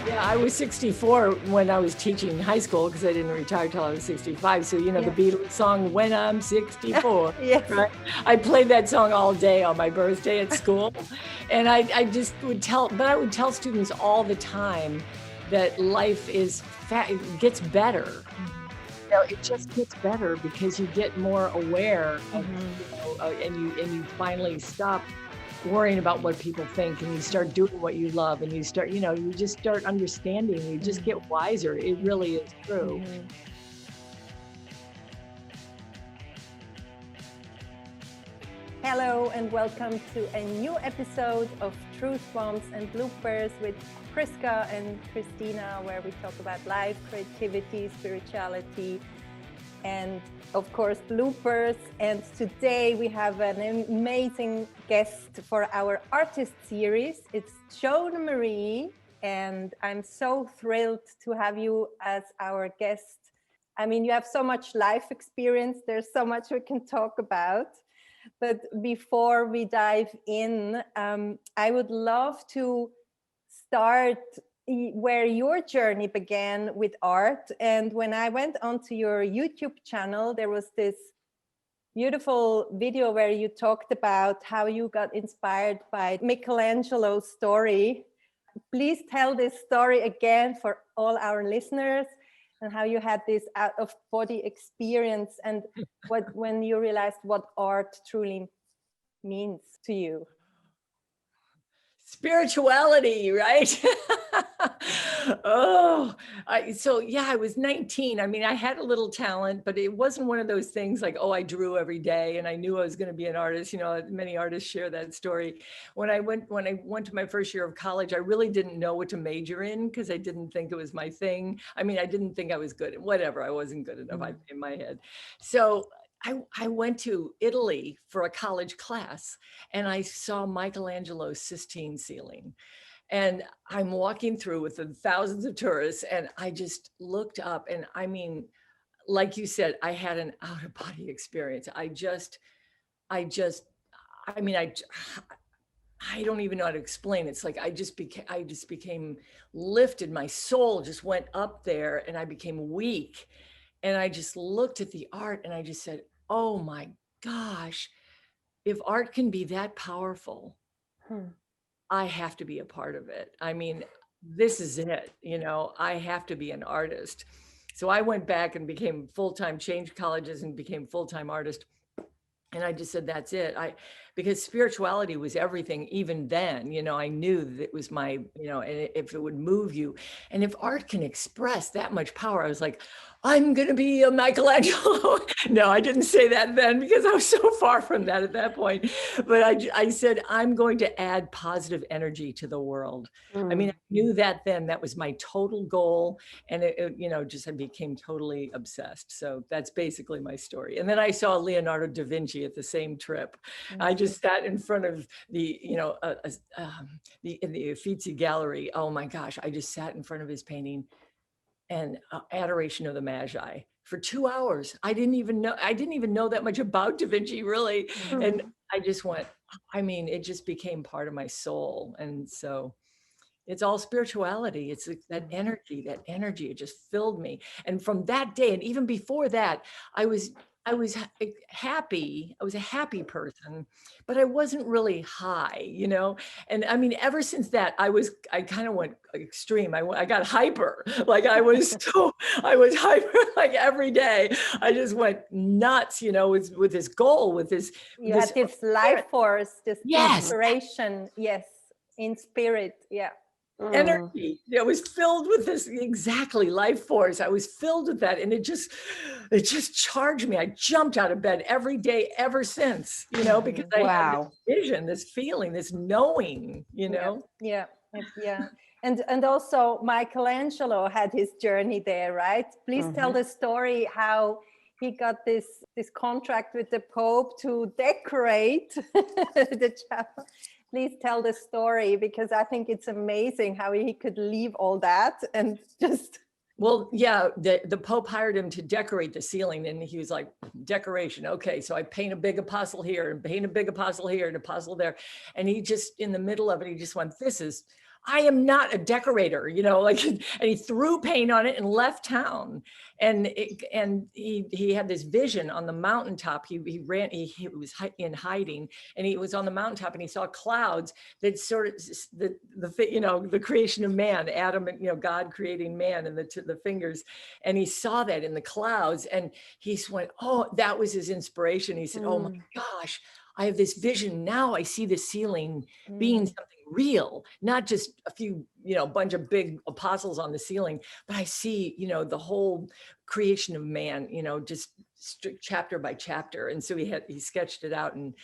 Yeah, I was 64 when I was teaching high school because I didn't retire till I was 65. So, the Yeah. Beatles song, When I'm 64, Yes. right? I played that song all day on my birthday at school. And I just would I would tell students all the time that life it gets better. It just gets better because you get more aware of, and you finally stop worrying about what people think, and you start doing what you love, and you start, you just start understanding, you just get wiser. It really is true. Hello and welcome to a new episode of Truth Bombs and Bloopers with Priska and Christina, where we talk about life, creativity, spirituality, and of course bloopers. And today we have an amazing guest for our artist series. It's Joan Marie, and I'm so thrilled to have you as our guest. I mean, you have so much life experience, there's so much we can talk about. But before we dive in, I would love to start where your journey began with art. And when I went onto your YouTube channel, there was this beautiful video where you talked about how you got inspired by Michelangelo's story. Please tell this story again for all our listeners, and how you had this out of body experience, and when you realized what art truly means to you. Spirituality, right? I was 19. I mean, I had a little talent, but it wasn't one of those things like, oh, I drew every day and I knew I was going to be an artist. Many artists share that story. When I went to my first year of college, I really didn't know what to major in because I didn't think it was my thing. I mean, I didn't think I was good at whatever. I wasn't good enough in my head. So I went to Italy for a college class, and I saw Michelangelo's Sistine ceiling. And I'm walking through with the thousands of tourists, and I just looked up, and I mean, like you said, I had an out-of-body experience. I don't even know how to explain it. It's like I just became lifted. My soul just went up there, and I became weak. And I just looked at the art, and I just said, oh my gosh, if art can be that powerful, I have to be a part of it. I mean, this is it, I have to be an artist. So I went back and became full-time, changed colleges and became full-time artist. And I just said, that's it. Because spirituality was everything even then, I knew that it was my, and if it would move you, and if art can express that much power, I was like, I'm going to be a Michelangelo. No, I didn't say that then because I was so far from that at that point. But I said, I'm going to add positive energy to the world. I mean, I knew that then. That was my total goal. And I became totally obsessed. So that's basically my story. And then I saw Leonardo Da Vinci at the same trip. I just sat in front of the Uffizi Gallery. Oh my gosh, I just sat in front of his painting and Adoration of the Magi for 2 hours. I didn't even know that much about Da Vinci, really. And I just went, it just became part of my soul. And so it's all spirituality. It's like that energy, it just filled me. And from that day, and even before that, I was happy. I was a happy person, but I wasn't really high, And I mean, ever since that, I kind of went extreme. I got hyper. Like I was hyper like every day. I just went nuts, with this goal, with this. You had this life force, this inspiration. Yes, in spirit. Yeah. Energy. It was filled with this life force. I was filled with that, and it just charged me. I jumped out of bed every day ever since, because I had this vision, this feeling, this knowing, Yeah. And also Michelangelo had his journey there, right? Please tell the story how he got this contract with the Pope to decorate the chapel. Please tell the story, because I think it's amazing how he could leave all that and just... Well, yeah, the Pope hired him to decorate the ceiling, and he was like, decoration. Okay, so I paint a big apostle here and paint a big apostle here and apostle there. And he just, in the middle of it, he just went, I am not a decorator, you know, like, and he threw paint on it and left town. And he had this vision on the mountaintop. He was in hiding, and he was on the mountaintop, and he saw clouds that sort of you know, the creation of man, Adam, and, you know, God creating man, and the fingers. And he saw that in the clouds, and he went, oh, that was his inspiration. He said, oh my gosh, I have this vision. Now I see the ceiling being something real, not just a few, you know, bunch of big apostles on the ceiling, but I see, you know, the whole creation of man, you know, just chapter by chapter. And so he sketched it out and,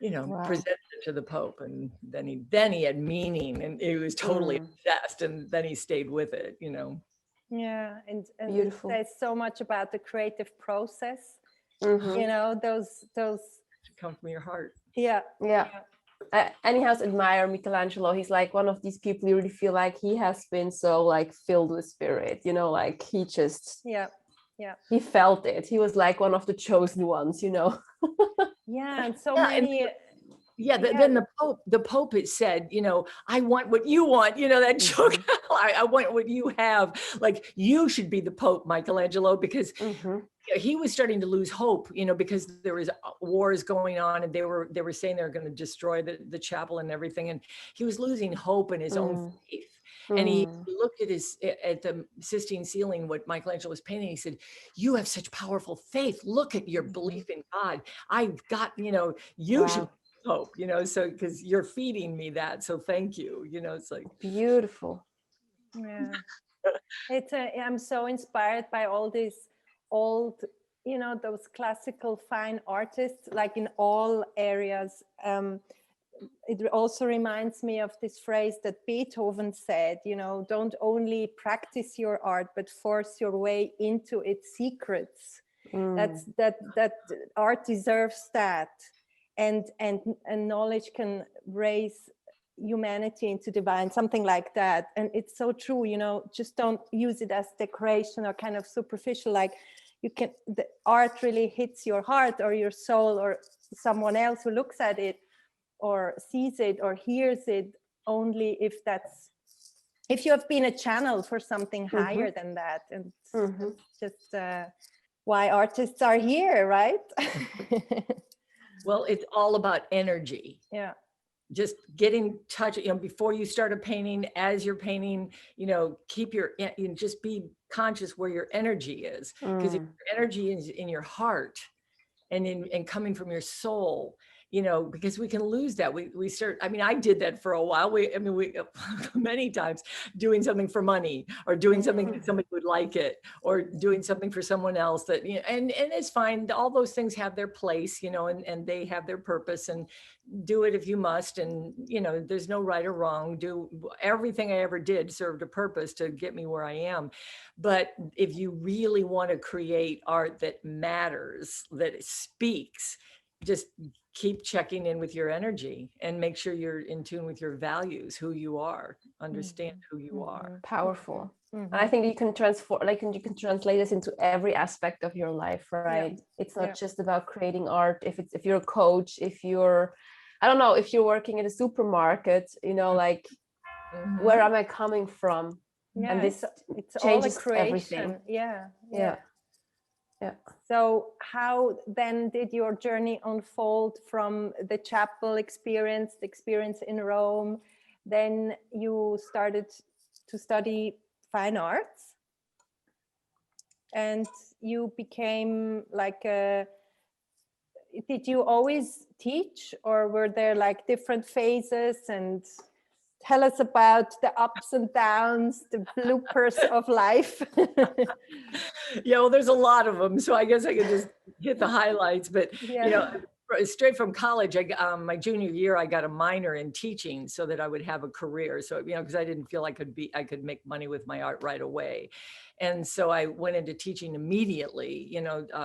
you know, presented it to the Pope, and then he had meaning, and he was totally obsessed, and then he stayed with it, you know. Yeah, and Beautiful. it says so much about the creative process. You know, those come from your heart. Yeah. Anyhow, admire Michelangelo. He's like one of these people you really feel like he has been so like filled with spirit, you know, like he just he felt it. He was like one of the chosen ones, you know. And so many. Then the Pope had said, you know, I want what you want, you know, that joke. I want what you have. Like, you should be the Pope, Michelangelo, because he was starting to lose hope, you know, because there was wars going on, and they were saying they were going to destroy the chapel and everything, and he was losing hope in his own faith. And he looked at the Sistine ceiling, what Michelangelo was painting. He said, you have such powerful faith. Look at your belief in God. I've got, you know, you should hope, you know, so because you're feeding me that, so thank you, you know. It's like beautiful. I'm so inspired by all these old, you know, those classical fine artists, like in all areas. It also reminds me of this phrase that Beethoven said, you know, don't only practice your art, but force your way into its secrets. That art deserves that. And knowledge can raise humanity into divine, something like that. And it's so true, you know, just don't use it as decoration or kind of superficial, like the art really hits your heart or your soul, or someone else who looks at it or sees it or hears it only if you have been a channel for something higher than that. And just why artists are here, right? Well, it's all about energy. Just get in touch, you know, before you start a painting, as you're painting, you know, just be conscious where your energy is, because if your energy is in your heart and coming from your soul, you know, because we can lose that. We start, I mean, I did that for a while. We many times doing something for money, or doing something that somebody would like it, or doing something for someone else that, you know, and it's fine. All those things have their place, you know, and they have their purpose, and do it if you must. And, you know, there's no right or wrong. Everything I ever did served a purpose to get me where I am. But if you really want to create art that matters, that speaks, just keep checking in with your energy and make sure you're in tune with your values, who you are, understand who you are. Powerful. And I think you can transform, like, you can translate this into every aspect of your life, right? It's not just about creating art. If you're a coach, if you're, I don't know, if you're working at a supermarket, you know, like, where am I coming from? And this it's changes all a creation. everything. Yeah. So how then did your journey unfold from the chapel experience, the experience in Rome? Then you started to study fine arts, and you became like did you always teach, or were there like different phases? And tell us about the ups and downs, the bloopers of life. Yeah, well, there's a lot of them, so I guess I could just hit the highlights. But you know, straight from college, my junior year, I got a minor in teaching so that I would have a career. So, you know, because I didn't feel I could make money with my art right away. And so I went into teaching immediately,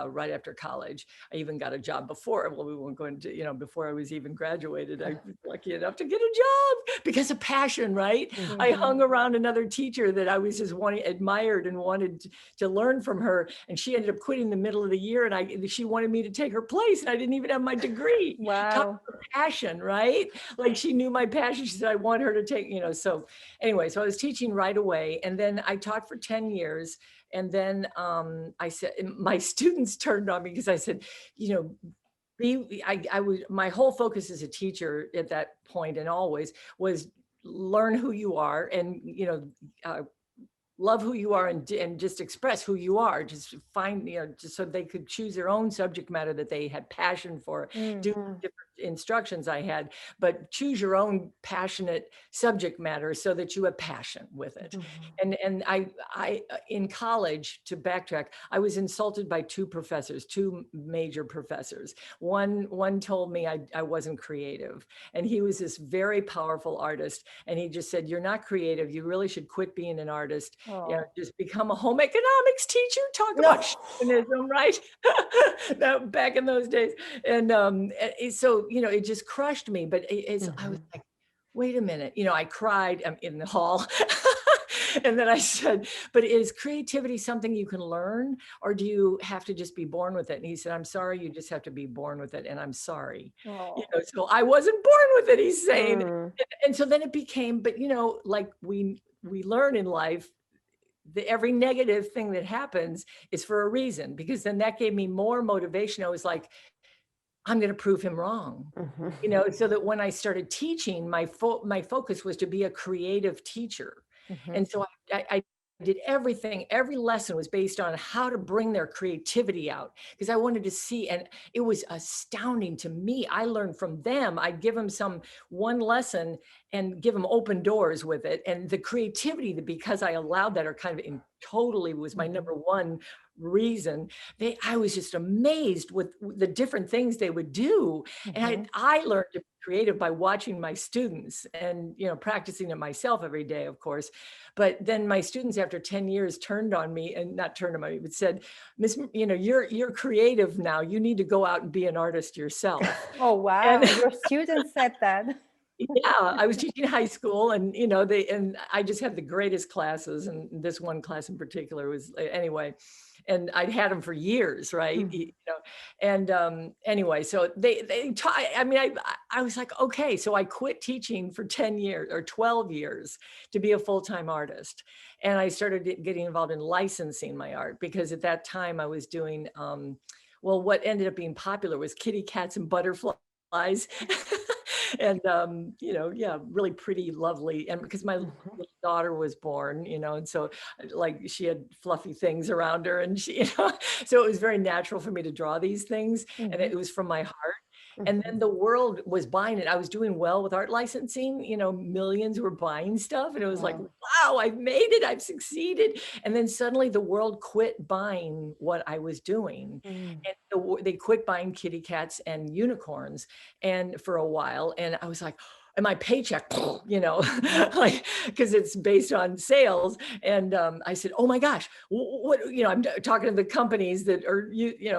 right after college. I even got a job before, well, we weren't going to, before I was even graduated. I was lucky enough to get a job because of passion, right? I hung around another teacher that I was just admired and wanted to learn from her. And she ended up quitting in the middle of the year, and she wanted me to take her place, and I didn't even have my degree. Wow. Talk about passion, right? Like, she knew my passion. She said, I want her to take, so anyway, so I was teaching right away. And then I taught for 10 years. And then I said, my students turned on me because I said, my whole focus as a teacher at that point and always was learn who you are, and love who you are, and just express who you are. Just find, just so they could choose their own subject matter that they had passion for. Do different instructions I had, but choose your own passionate subject matter so that you have passion with it. And I in college, to backtrack, I was insulted by two major professors. One told me I wasn't creative, and he was this very powerful artist, and he just said, you're not creative. You really should quit being an artist. Just become a home economics teacher. Talk about chauvinism, right? Back in those days. And so, it just crushed me. But I was like, wait a minute. I cried in the hall. And then I said, but is creativity something you can learn, or do you have to just be born with it? And he said, I'm sorry, you just have to be born with it. And I'm sorry. So I wasn't born with it, he's saying. And so then it became, but like we learn in life, every negative thing that happens is for a reason, because then that gave me more motivation. I was like, I'm going to prove him wrong, so that when I started teaching, my focus was to be a creative teacher. And so I did everything. Every lesson was based on how to bring their creativity out, because I wanted to see, and it was astounding to me. I learned from them. I'd give them one lesson and give them open doors with it. And the creativity, because I allowed that, or kind of totally was my number one reason. I was just amazed with the different things they would do. And I learned to be creative by watching my students and, practicing it myself every day, of course. But then my students, after 10 years, turned on me, and not turned on me, but said, Miss, you're creative now. You need to go out and be an artist yourself. Oh, wow. And your students said that. Yeah, I was teaching high school, and and I just had the greatest classes, and this one class in particular was, anyway, and I'd had them for years, right? And anyway, so they taught. I mean, I was like, okay, so I quit teaching for 10 years or 12 years to be a full-time artist, and I started getting involved in licensing my art, because at that time I was doing well, what ended up being popular was kitty cats and butterflies. And, really pretty, lovely. And because my little daughter was born, and so like she had fluffy things around her, and she, so it was very natural for me to draw these things, and it was from my heart. And then the world was buying it. I was doing well with art licensing, millions were buying stuff. And it was like, wow, I've made it, I've succeeded. And then suddenly the world quit buying what I was doing. And they quit buying kitty cats and unicorns, and for a while. And I was like, and my paycheck, like, because it's based on sales. And I said, oh my gosh, what, I'm talking to the companies that are,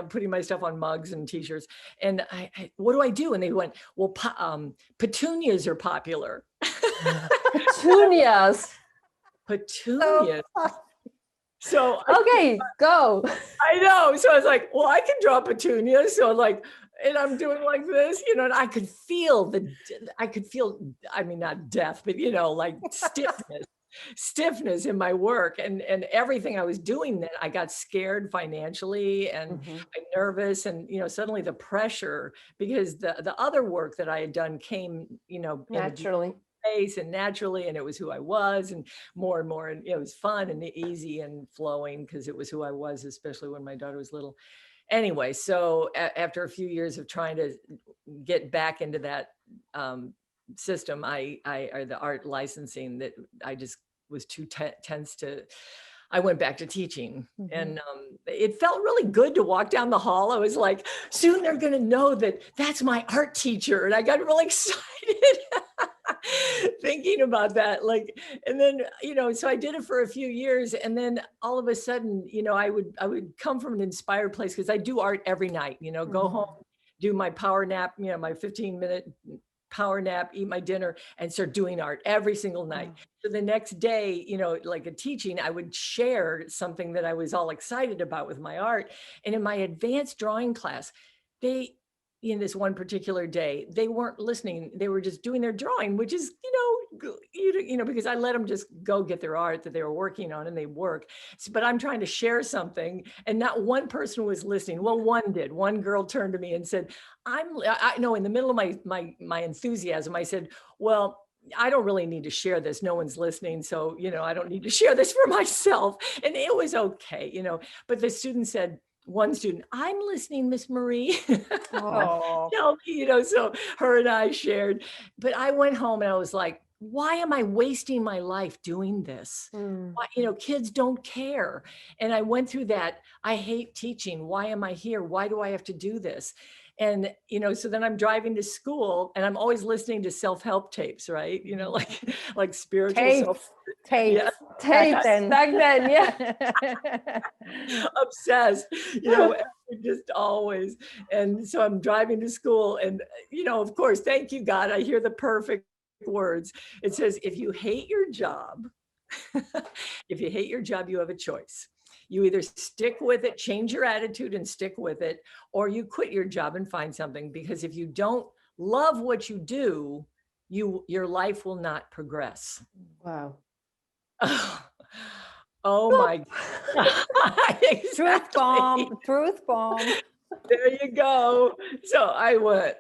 putting my stuff on mugs and t-shirts. And what do I do? And they went, well, petunias are popular. Petunias. So okay, go. I know. So I was like, well, I can draw petunias. So like, and I'm doing like this, and I could feel, I mean, not death, but, like stiffness in my work, and everything I was doing. Then I got scared financially, and I'm nervous, and, suddenly the pressure, because the other work that I had done came, naturally. And naturally, and it was who I was, and more, and it was fun and easy and flowing, because it was who I was, especially when my daughter was little. Anyway, so after a few years of trying to get back into that system, or the art licensing, that I just was too tense I went back to teaching. And it felt really good to walk down the hall. I was like, soon they're going to know that that's my art teacher. And I got really excited. thinking about that, like, and then, so I did it for a few years, and then all of a sudden, I would come from an inspired place because I do art every night, go home, do my power nap, my 15-minute power nap, eat my dinner, and start doing art every single night. So the next day, like a teaching, I would share something that I was all excited about with my art. And in my advanced drawing class, they, in this one particular day, they weren't listening. They were just doing their drawing, which is, because I let them just go get their art that they were working on, and they work. But I'm trying to share something, and not one person was listening. Well, one did. One girl turned to me and said, I know, in the middle of my enthusiasm, I said, well, I don't really need to share this. No one's listening. So, I don't need to share this for myself. And it was okay, but the student said, one student, I'm listening, Miss Marie. Oh. So her and I shared, but I went home and I was like, why am I wasting my life doing this? Why, kids don't care. And I went through that. I hate teaching. Why am I here? Why do I have to do this? And, so then I'm driving to school and I'm always listening to self-help tapes, right? Like spiritual self. Tapes. Yeah. Tapes back then, yeah. Obsessed, just always. And so I'm driving to school and, of course, thank you, God, I hear the perfect words. It says, if you hate your job, you have a choice. You either stick with it, change your attitude and stick with it, or you quit your job and find something. Because if you don't love what you do, your life will not progress. Wow. Oh my God. Exactly. Truth bomb. There you go. So I went,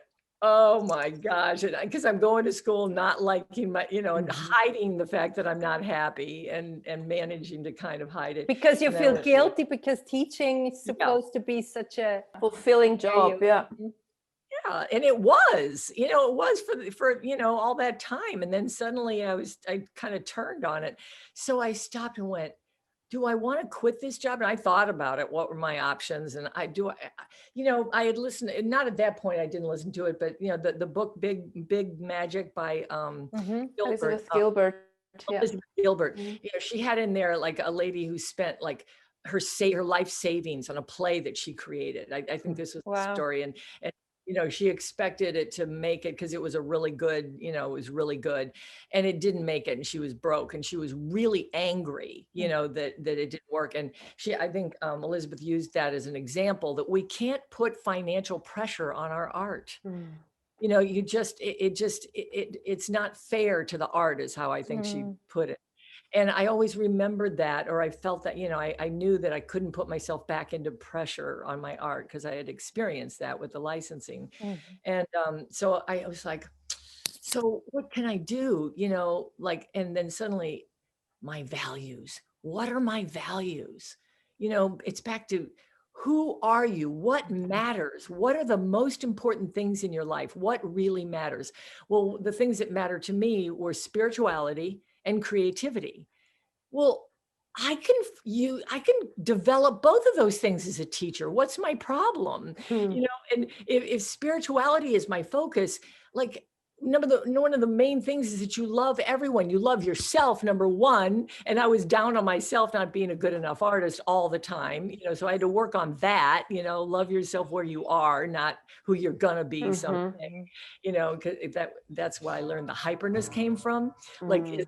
oh my gosh. And because I'm going to school, not liking my, and hiding the fact that I'm not happy and managing to kind of hide it. Because you feel guilty because teaching is supposed to be such a fulfilling job. Yeah. Yeah, and it was, for all that time. And then suddenly I kind of turned on it. So I stopped and went, do I want to quit this job? And I thought about it. What were my options? And I had listened, not at that point, I didn't listen to it, but the book, Big Magic by Elizabeth Gilbert. Yeah. Elizabeth Gilbert. She had in there like a lady who spent like her life savings on a play that she created. I think this was the story. And she expected it to make it because it was a really good, it was really good, and it didn't make it, and she was broke, and she was really angry, that it didn't work. And I think Elizabeth used that as an example that we can't put financial pressure on our art. It's not fair to the art, is how I think she put it. And I always remembered that, or I felt that, I knew that I couldn't put myself back into pressure on my art because I had experienced that with the licensing. And so I was like, so what can I do? And then suddenly my values, what are my values? It's back to, who are you? What matters? What are the most important things in your life? What really matters? Well, the things that matter to me were spirituality and creativity. Well, I can develop both of those things as a teacher. What's my problem? And if spirituality is my focus, like one of the main things is that you love everyone. You love yourself, number one. And I was down on myself not being a good enough artist all the time, so I had to work on that, love yourself where you are, not who you're gonna be someday, because that's why I learned the hyperness came from. Like, is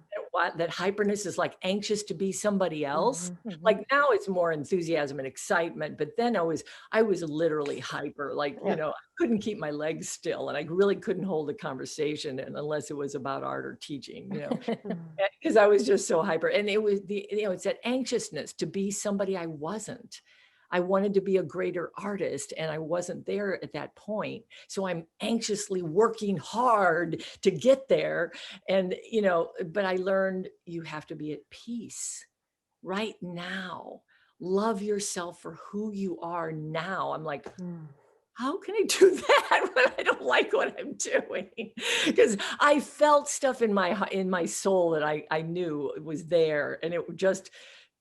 that hyperness is like anxious to be somebody else. Like now it's more enthusiasm and excitement, but then I was literally hyper, like, I couldn't keep my legs still, and I really couldn't hold a conversation unless it was about art or teaching, because I was just so hyper. And it was it's that anxiousness to be somebody I wasn't. I wanted to be a greater artist, and I wasn't there at that point. So I'm anxiously working hard to get there. And, but I learned you have to be at peace right now. Love yourself for who you are now. I'm like, how can I do that when I don't like what I'm doing? Because I felt stuff in my soul that I knew was there, and it just,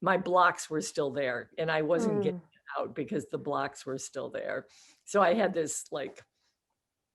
my blocks were still there, and I wasn't getting it out because the blocks were still there. So I had this like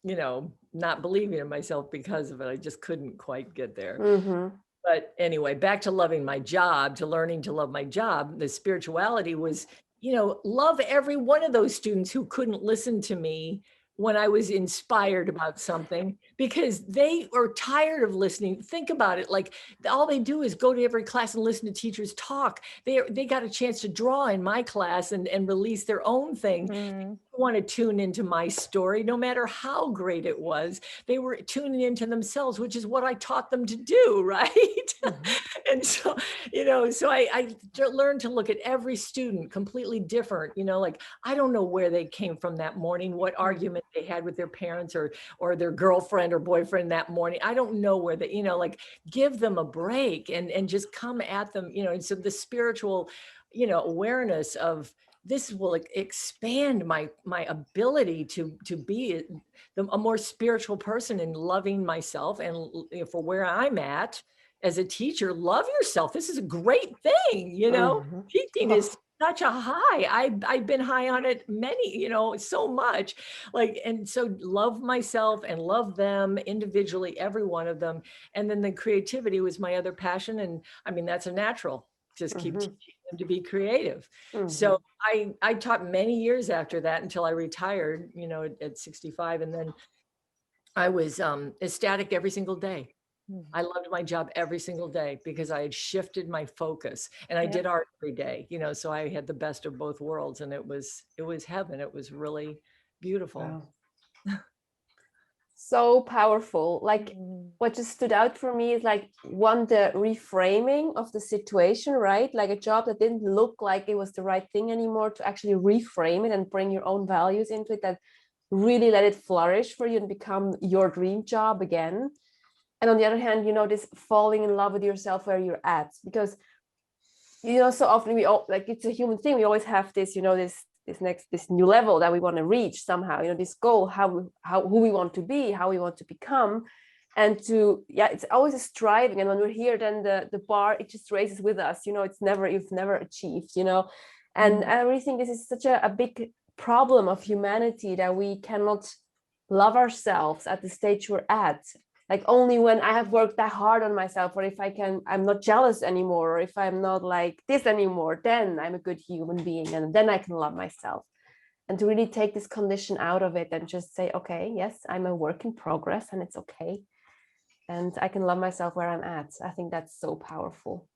you know, not believing in myself because of it. I just couldn't quite get there. Mm-hmm. But anyway, back to loving my job, to learning to love my job. The spirituality was, you know, love every one of those students who couldn't listen to me when I was inspired about something, because they are tired of listening. Think about it. Like, all they do is go to every class and listen to teachers talk. They got a chance to draw in my class and release their own thing. Mm. Want to tune into my story, no matter how great it was. They were tuning into themselves, which is what I taught them to do, right? Mm-hmm. And so, you know, so I learned to look at every student completely different. You know, like, I don't know where they came from that morning, what argument they had with their parents or their girlfriend or boyfriend that morning. I don't know where they, you know, like, give them a break and just come at them, you know. And so the spiritual, you know, awareness of this will expand my ability to be a more spiritual person, and loving myself, and, you know, for where I'm at as a teacher. Love yourself. This is a great thing, you know. Mm-hmm. Teaching is such a high. I've been high on it many, you know, so much. Like, and so love myself and love them individually, every one of them. And then the creativity was my other passion. And I mean, that's a natural. Just keep Mm-hmm. teaching them to be creative. Mm-hmm. So I taught many years after that until I retired, you know, at 65. And then I was ecstatic every single day. I loved my job every single day because I had shifted my focus, and I did art every day, you know, so I had the best of both worlds, and it was heaven. It was really beautiful. Wow. So powerful. Like, Mm. what just stood out for me is, like, one, the reframing of the situation, right? Like, a job that didn't look like it was the right thing anymore, to actually reframe it and bring your own values into it, that really let it flourish for you and become your dream job again. And on the other hand, you know, this falling in love with yourself where you're at, because, you know, so often we all, like, it's a human thing, we always have this, you know, this new level that we want to reach somehow, you know, this goal, who we want to be, how we want to become. And to, yeah, it's always a striving. And when we're here, then the bar, it just raises with us, you know. You've never achieved, you know. And I really think this is such a big problem of humanity, that we cannot love ourselves at the stage we're at. Like, only when I have worked that hard on myself, or if I'm not jealous anymore, or if I'm not like this anymore, then I'm a good human being, and then I can love myself. And to really take this condition out of it and just say, okay, yes, I'm a work in progress, and it's okay. And I can love myself where I'm at. I think that's so powerful.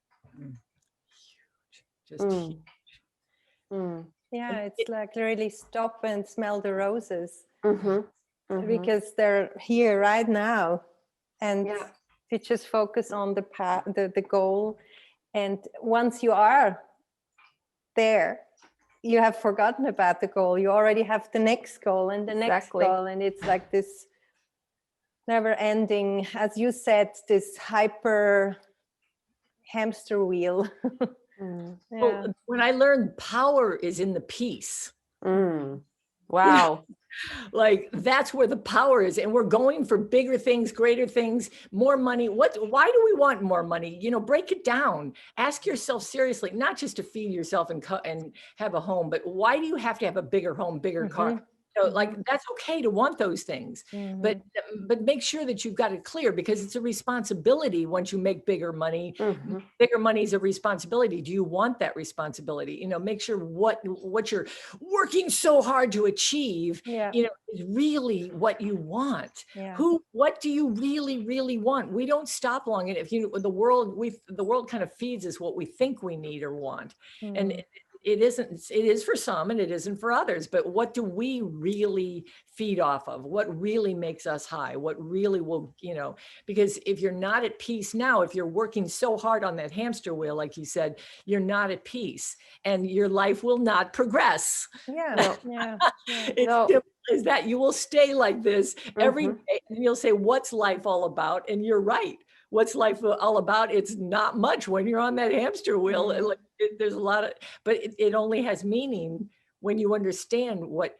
Just huge. Yeah, it's like really stop and smell the roses. Mm-hmm. Mm-hmm. Because they're here right now. And Yeah. you just focus on the path, the goal. And once you are there, you have forgotten about the goal. You already have the next goal and the next goal. And it's like this never ending, as you said, this hyper hamster wheel. Mm. Yeah. Well, when I learned power is in the peace. Mm. Wow. Like, that's where the power is. And we're going for bigger things, greater things, more money. Why do we want more money? You know, break it down. Ask yourself seriously, not just to feed yourself and have a home, but why do you have to have a bigger home, bigger car? So, like, that's okay to want those things, but make sure that you've got it clear, because it's a responsibility. Once you make bigger money, bigger money is a responsibility. Do you want that responsibility? You know, make sure what you're working so hard to achieve, you know, is really what you want. What do you really, really want? We don't stop long enough. You know, the world kind of feeds us what we think we need or want, and it is for some and it isn't for others. But what do we really feed off of? What really makes us high? What really will, you know, because if you're not at peace now, if you're working so hard on that hamster wheel, like you said, you're not at peace, and your life will not progress. It's simple as that. You will stay like this every day, and you'll say, what's life all about? And you're right. What's life all about? It's not much when you're on that hamster wheel. There's a lot of, but it only has meaning when you understand what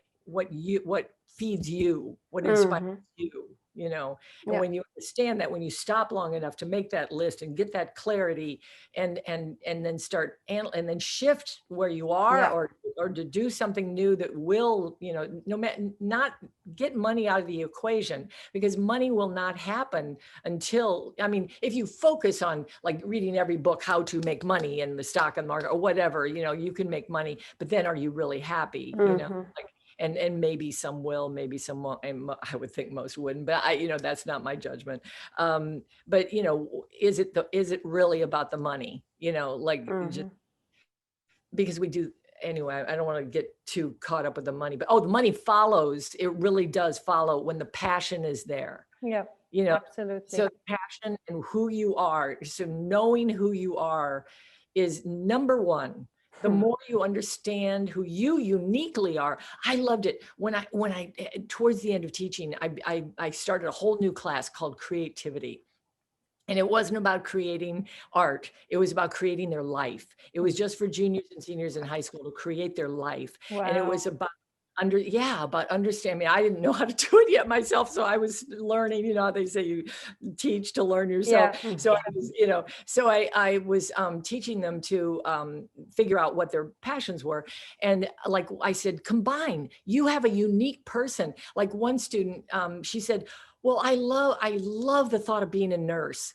feeds you, what inspires you, you know. And when you understand that, when you stop long enough to make that list and get that clarity, and then start and then shift where you are, or or to do something new that will, no matter, not get money out of the equation, because money will not happen until, I mean, if you focus on like reading every book, how to make money in the stock and market or whatever, you can make money, but then are you really happy? Like, and maybe some will, maybe some won't. And I would think most wouldn't, but that's not my judgment. But is it really about the money? Like just because we do anyway. I don't want to get too caught up with the money, but the money follows. It really does follow when the passion is there. Yeah. Absolutely. So passion and who you are. So knowing who you are is number one. The more you understand who you uniquely are. I loved it when I towards the end of teaching, I started a whole new class called creativity. And it wasn't about creating art. It was about creating their life. It was just for juniors and seniors in high school to create their life. Wow. And it was about about understanding. I didn't know how to do it yet myself. So I was learning, how they say you teach to learn yourself. Yeah. So I was, I was teaching them to figure out what their passions were. And like I said, combine, you have a unique person. Like one student, she said, well, I love the thought of being a nurse,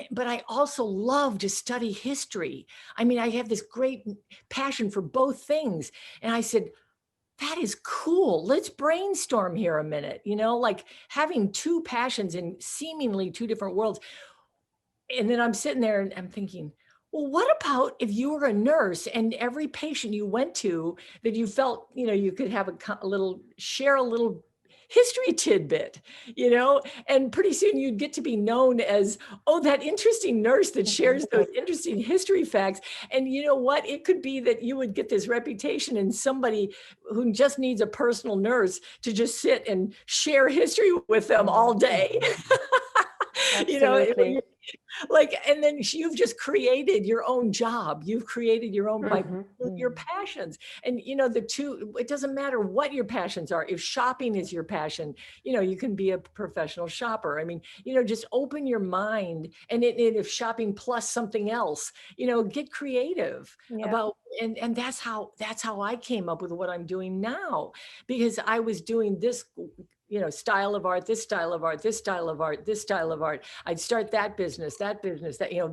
but I also love to study history. I mean, I have this great passion for both things. And I said, that is cool. Let's brainstorm here a minute, like having two passions in seemingly two different worlds. And then I'm sitting there and I'm thinking, well, what about if you were a nurse and every patient you went to that you felt, you could have share a little history tidbit, and pretty soon you'd get to be known as, that interesting nurse that shares those interesting history facts. And you know what? It could be that you would get this reputation and somebody who just needs a personal nurse to just sit and share history with them all day. Absolutely. And then you've just created your own job. You've created your own by your passions. And it doesn't matter what your passions are. If shopping is your passion, you can be a professional shopper. I mean, just open your mind, and if shopping plus something else, get creative about, and that's how I came up with what I'm doing now, because I was doing this style of art, this style of art, this style of art, this style of art. I'd start that business, that,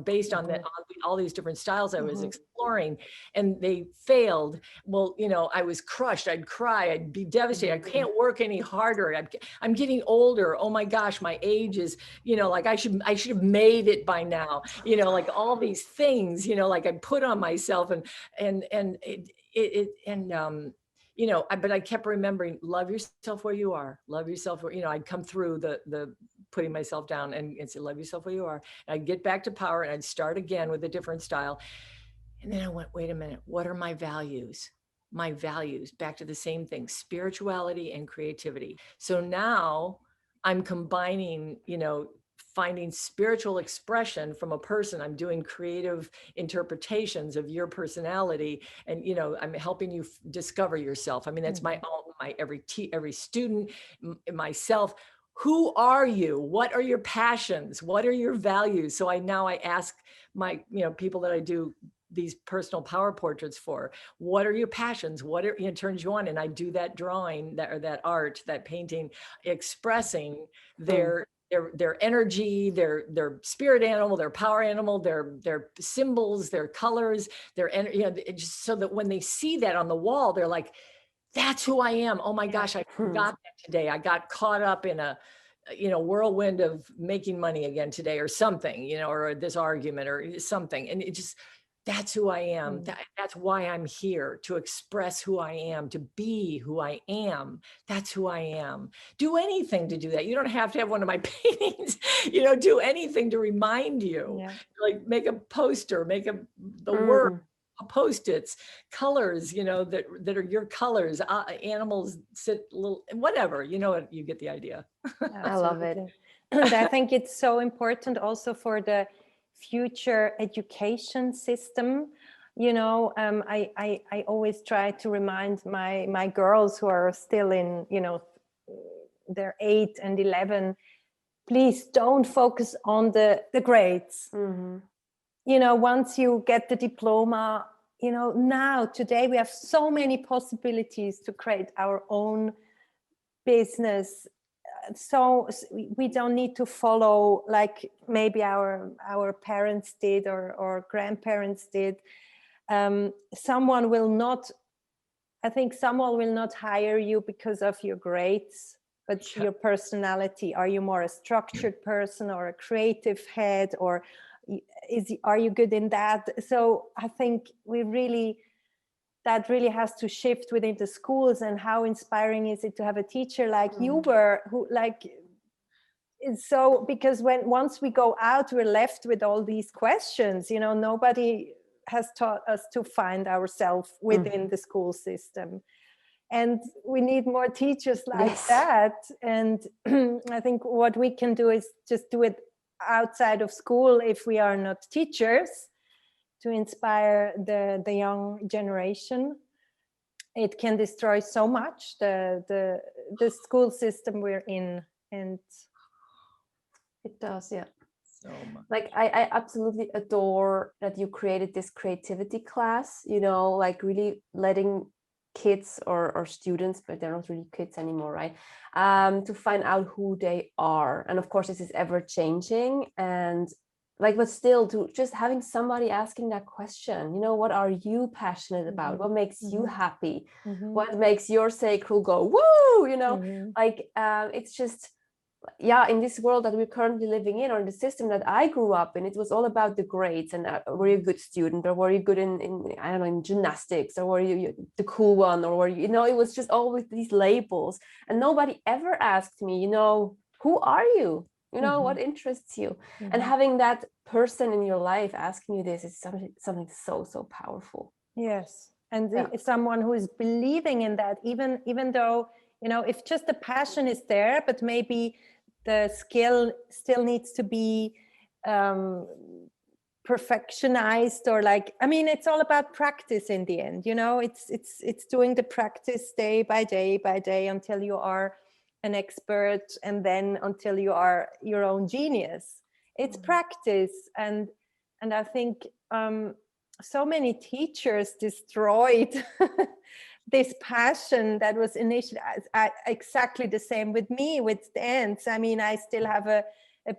based on that, all these different styles I was exploring, and they failed. Well, I was crushed. I'd cry. I'd be devastated. I can't work any harder. I'm getting older. Oh my gosh, my age is, like I should have made it by now. Like all these things, like I put on myself, but I kept remembering, love yourself where you are, love yourself where, I'd come through the putting myself down and say, love yourself where you are. And I'd get back to power and I'd start again with a different style. And then I went, wait a minute, what are my values? My values, back to the same thing, spirituality and creativity. So now I'm combining, finding spiritual expression from a person. I'm doing creative interpretations of your personality, and I'm helping you discover yourself. I mean, that's my every student, myself. Who are you? What are your passions? What are your values? So I ask my people that I do these personal power portraits for, what are your passions? What turns you on? And I do that drawing, that art, that painting, expressing their energy, their spirit animal, their power animal, their symbols, their colors, just so that when they see that on the wall, they're like, that's who I am. Oh my gosh, I forgot that today. I got caught up in a whirlwind of making money again today, or something, or this argument or something. And it just, that's who I am. That's why I'm here, to express who I am, to be who I am. That's who I am. Do anything to do that. You don't have to have one of my paintings, do anything to remind you. Yeah. Like make a poster, make the word, Post-its, colors, that are your colors, animals sit little, whatever, you get the idea. I love it. And I think it's so important also for the future education system. I always try to remind my girls who are still in, they're 8 and 11, please don't focus on the grades. Once you get the diploma, now today we have so many possibilities to create our own business. So we don't need to follow like maybe our parents did or grandparents did. Someone will not hire you because of your grades, but your personality. Are you more a structured person or a creative head, or are you good in that? So I think that really has to shift within the schools. And how inspiring is it to have a teacher like you were, who so, because once we go out, we're left with all these questions. Nobody has taught us to find ourselves within the school system, and we need more teachers like that. And I think what we can do is just do it outside of school if we are not teachers, to inspire the young generation. It can destroy so much the school system we're in, and it does, yeah. So much. Like I absolutely adore that you created this creativity class, like really letting kids or students, but they're not really kids anymore, right? To find out who they are. And of course, this is ever changing. And but still, to just having somebody asking that question, what are you passionate about? What makes you happy? What makes your sacral go, woo, it's just, in this world that we're currently living in, or the system that I grew up in, it was all about the grades. And were you a good student, or were you good in I don't know, in gymnastics, or were you the cool one, or were you, it was just always these labels. And nobody ever asked me, who are you? What interests you? And having that person in your life asking you this is something so, so powerful. Yes. And someone who is believing in that, even though, if just the passion is there, but maybe the skill still needs to be perfectionized, or it's all about practice in the end. It's doing the practice day by day until you are an expert, and then until you are your own genius. It's practice. And I think so many teachers destroyed this passion that was initially exactly the same with me with dance. I still have a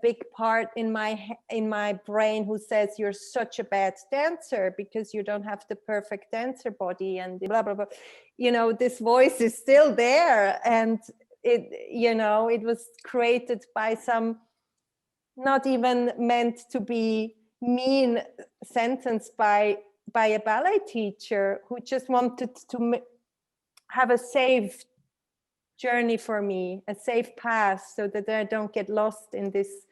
big part in my brain who says you're such a bad dancer because you don't have the perfect dancer body, and blah blah blah. This voice is still there, and it was created by some not even meant to be mean sentence by a ballet teacher who just wanted to have a safe journey for me, a safe path, so that I don't get lost in this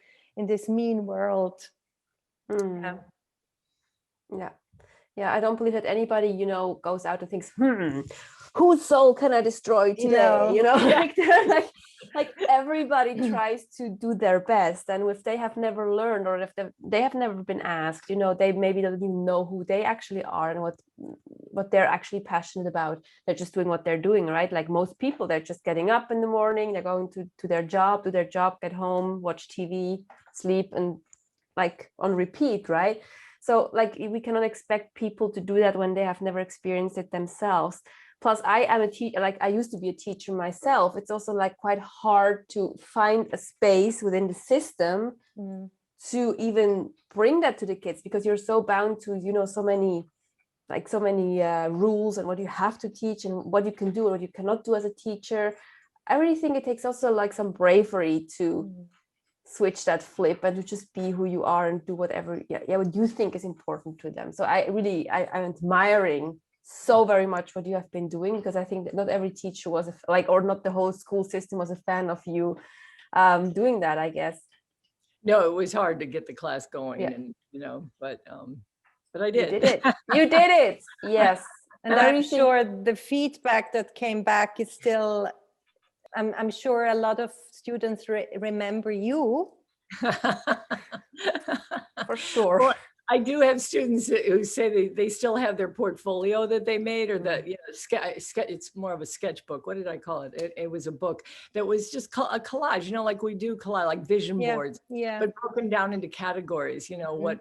mean world. Yeah, I don't believe that anybody goes out and thinks, whose soul can I destroy today? Like everybody tries to do their best, and if they have never learned, or if they have never been asked, they maybe don't even know who they actually are and what they're actually passionate about. They're just doing what they're doing, right? Like most people, they're just getting up in the morning, they're going to their job, do their job, get home, watch TV, sleep, and on repeat, right? So we cannot expect people to do that when they have never experienced it themselves. Plus, I am a teacher, I used to be a teacher myself. It's also quite hard to find a space within the system to even bring that to the kids, because you're so bound to, so many rules and what you have to teach and what you can do or what you cannot do as a teacher. I really think it takes also some bravery to switch that flip and to just be who you are and do whatever what you think is important to them. So I'm admiring so very much what you have been doing, because I think that not every teacher was or not the whole school system was a fan of you doing that, I guess. No, it was hard to get the class going, and but I did. You did it. Yes. And I'm sure the feedback that came back is still, I'm sure a lot of students remember you. For sure. Well, I do have students who say they still have their portfolio that they made, or that it's more of a sketchbook. What did I call it? It was a book that was just a collage, like we do collage, like vision boards, but broken down into categories. What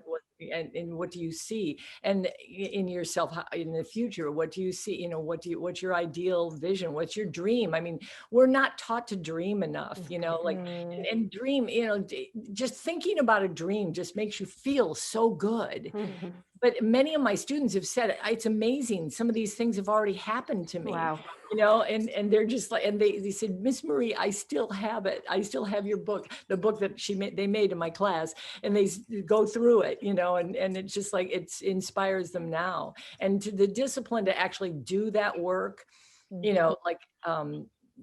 and what do you see? And in yourself, in the future, what do you see? You know, what's your ideal vision? What's your dream? I mean, we're not taught to dream enough, you know, like, and dream, you know, just thinking about a dream just makes you feel so good. But many of my students have said, it's amazing. Some of these things have already happened to me. Wow. You know, and they're just like, and they said, Miss Marie, I still have it. I still have your book, the book that they made in my class, and they go through it, you know, and it's just like, it inspires them now. And to the discipline to actually do that work, you know, like,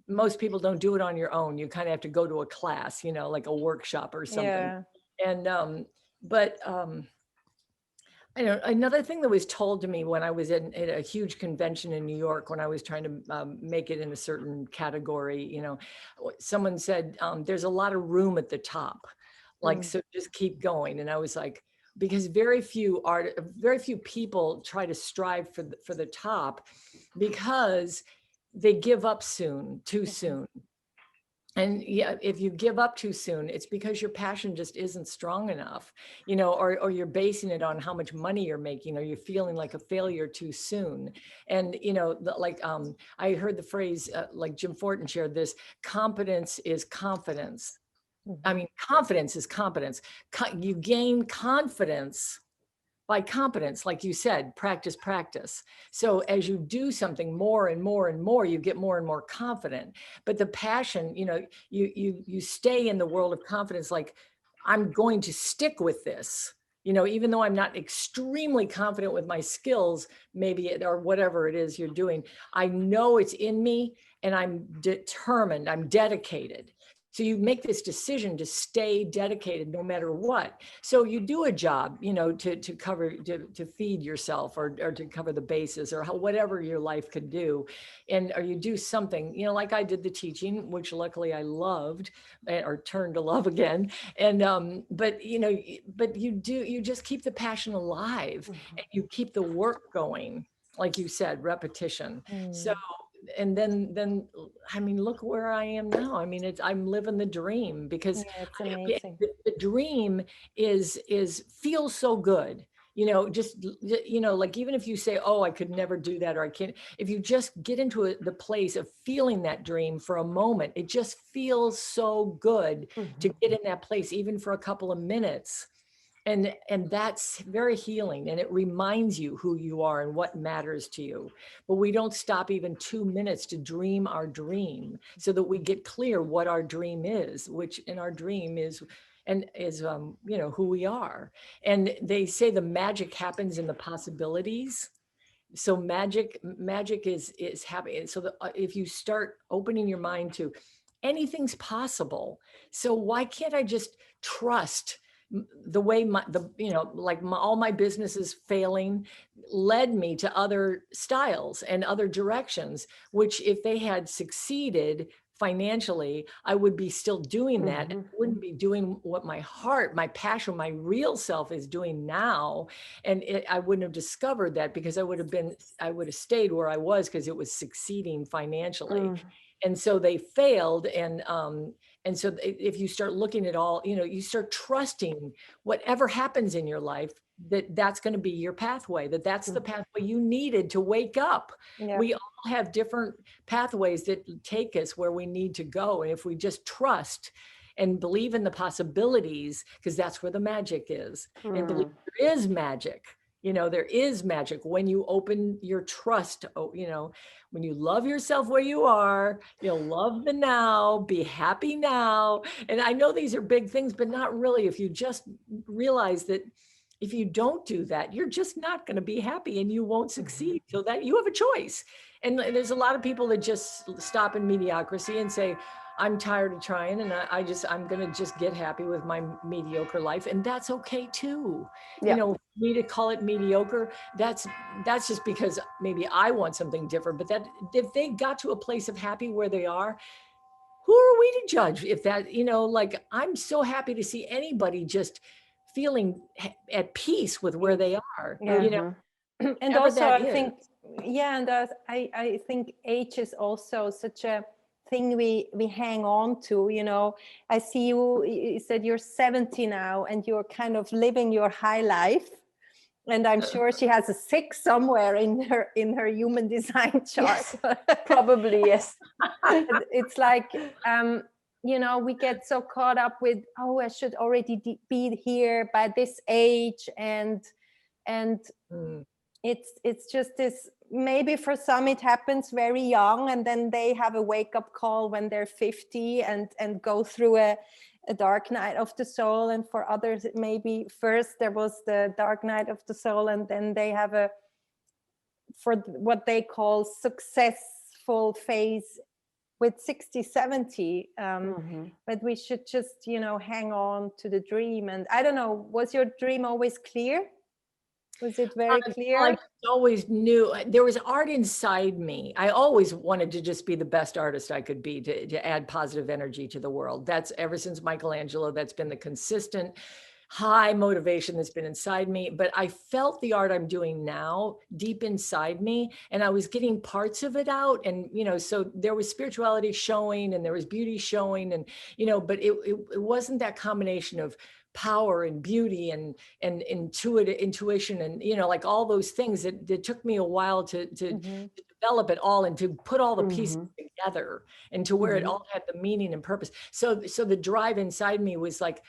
most people don't do it on your own. You kind of have to go to a class, you know, like a workshop or something. Yeah. And, I know another thing that was told to me when I was at a huge convention in New York, when I was trying to make it in a certain category, you know, someone said, there's a lot of room at the top, like, so just keep going. And I was like, because very few people try to strive for the top, because they give up too soon. And yeah, if you give up too soon, it's because your passion just isn't strong enough, you know, or you're basing it on how much money you're making, or you're feeling like a failure too soon. And, you know, I heard the phrase, like Jim Fortin shared this, competence is confidence. I mean, confidence is competence. You gain confidence by competence, like you said, practice. So as you do something more and more and more, you get more and more confident. But the passion, you know, you stay in the world of confidence, like, I'm going to stick with this, you know, even though I'm not extremely confident with my skills, or whatever it is you're doing, I know it's in me, and I'm determined, I'm dedicated. So you make this decision to stay dedicated no matter what. So you do a job, you know, to feed yourself, or to cover the bases, or whatever your life could do. Or you do something, you know, like I did the teaching, which luckily I loved, or turned to love again. And, but, you know, but you just keep the passion alive, and you keep the work going, like you said, repetition. So, and then I mean, look where I am now. I mean, I'm living the dream, because It's amazing. the dream feels so good, you know, just, you know, like, even if you say, oh, I could never do that, or I can't, if you just get into the place of feeling that dream for a moment, it just feels so good to get in that place, even for a couple of minutes. And that's very healing, and it reminds you who you are and what matters to you. But we don't stop even 2 minutes to dream our dream, so that we get clear what our dream is, which in our dream is you know, who we are. And they say the magic happens in the possibilities. So magic is happening. So if you start opening your mind to anything's possible, so why can't I just trust the way you know, like, all my businesses failing led me to other styles and other directions, which, if they had succeeded financially, I would be still doing that. I wouldn't be doing what my heart, my passion, my real self is doing now. And I wouldn't have discovered that, because I would have stayed where I was, because it was succeeding financially. And so they failed. And so if you start looking at all, you know, you start trusting whatever happens in your life, that's going to be your pathway, that's the pathway you needed to wake up. Yeah. We all have different pathways that take us where we need to go. And if we just trust and believe in the possibilities, because that's where the magic is, and believe there is magic. You know, there is magic when you open your trust, you know, when you love yourself where you are, you'll love the now, be happy now. And I know these are big things, but not really. If you just realize that if you don't do that, you're just not going to be happy, and you won't succeed. So that you have a choice. And there's a lot of people that just stop in mediocrity and say, I'm tired of trying, and I'm going to just get happy with my mediocre life. And that's okay too. Yeah. You know, for me to call it mediocre, that's just because maybe I want something different. But that, if they got to a place of happy where they are, who are we to judge? If that, you know, like, I'm so happy to see anybody just feeling at peace with where they are, you know. And also, I think, yeah, and I think age is also such a thing we hang on to. You know, I see you said you're 70 now and you're kind of living your high life. And I'm sure she has a 6 somewhere in her human design chart. Yes, probably, yes. It's like, you know, we get so caught up with, oh, I should already be here by this age, and it's just this. Maybe for some it happens very young, and then they have a wake-up call when they're 50 and go through a dark night of the soul. And for others it maybe first there was the dark night of the soul, and then they have for what they call successful phase with 60, 70. But we should just, you know, hang on to the dream. And I don't know, was your dream always clear? Was it very clear? I always knew there was art inside me. I always wanted to just be the best artist I could be, to add positive energy to the world. That's ever since Michelangelo, that's been the consistent high motivation that's been inside me. But I felt the art I'm doing now deep inside me, and I was getting parts of it out. And, you know, so there was spirituality showing and there was beauty showing, and, you know, but it wasn't that combination of power and beauty and intuition and, you know, like all those things that took me a while to develop it all and to put all the pieces together and to where it all had the meaning and purpose. So the drive inside me was like,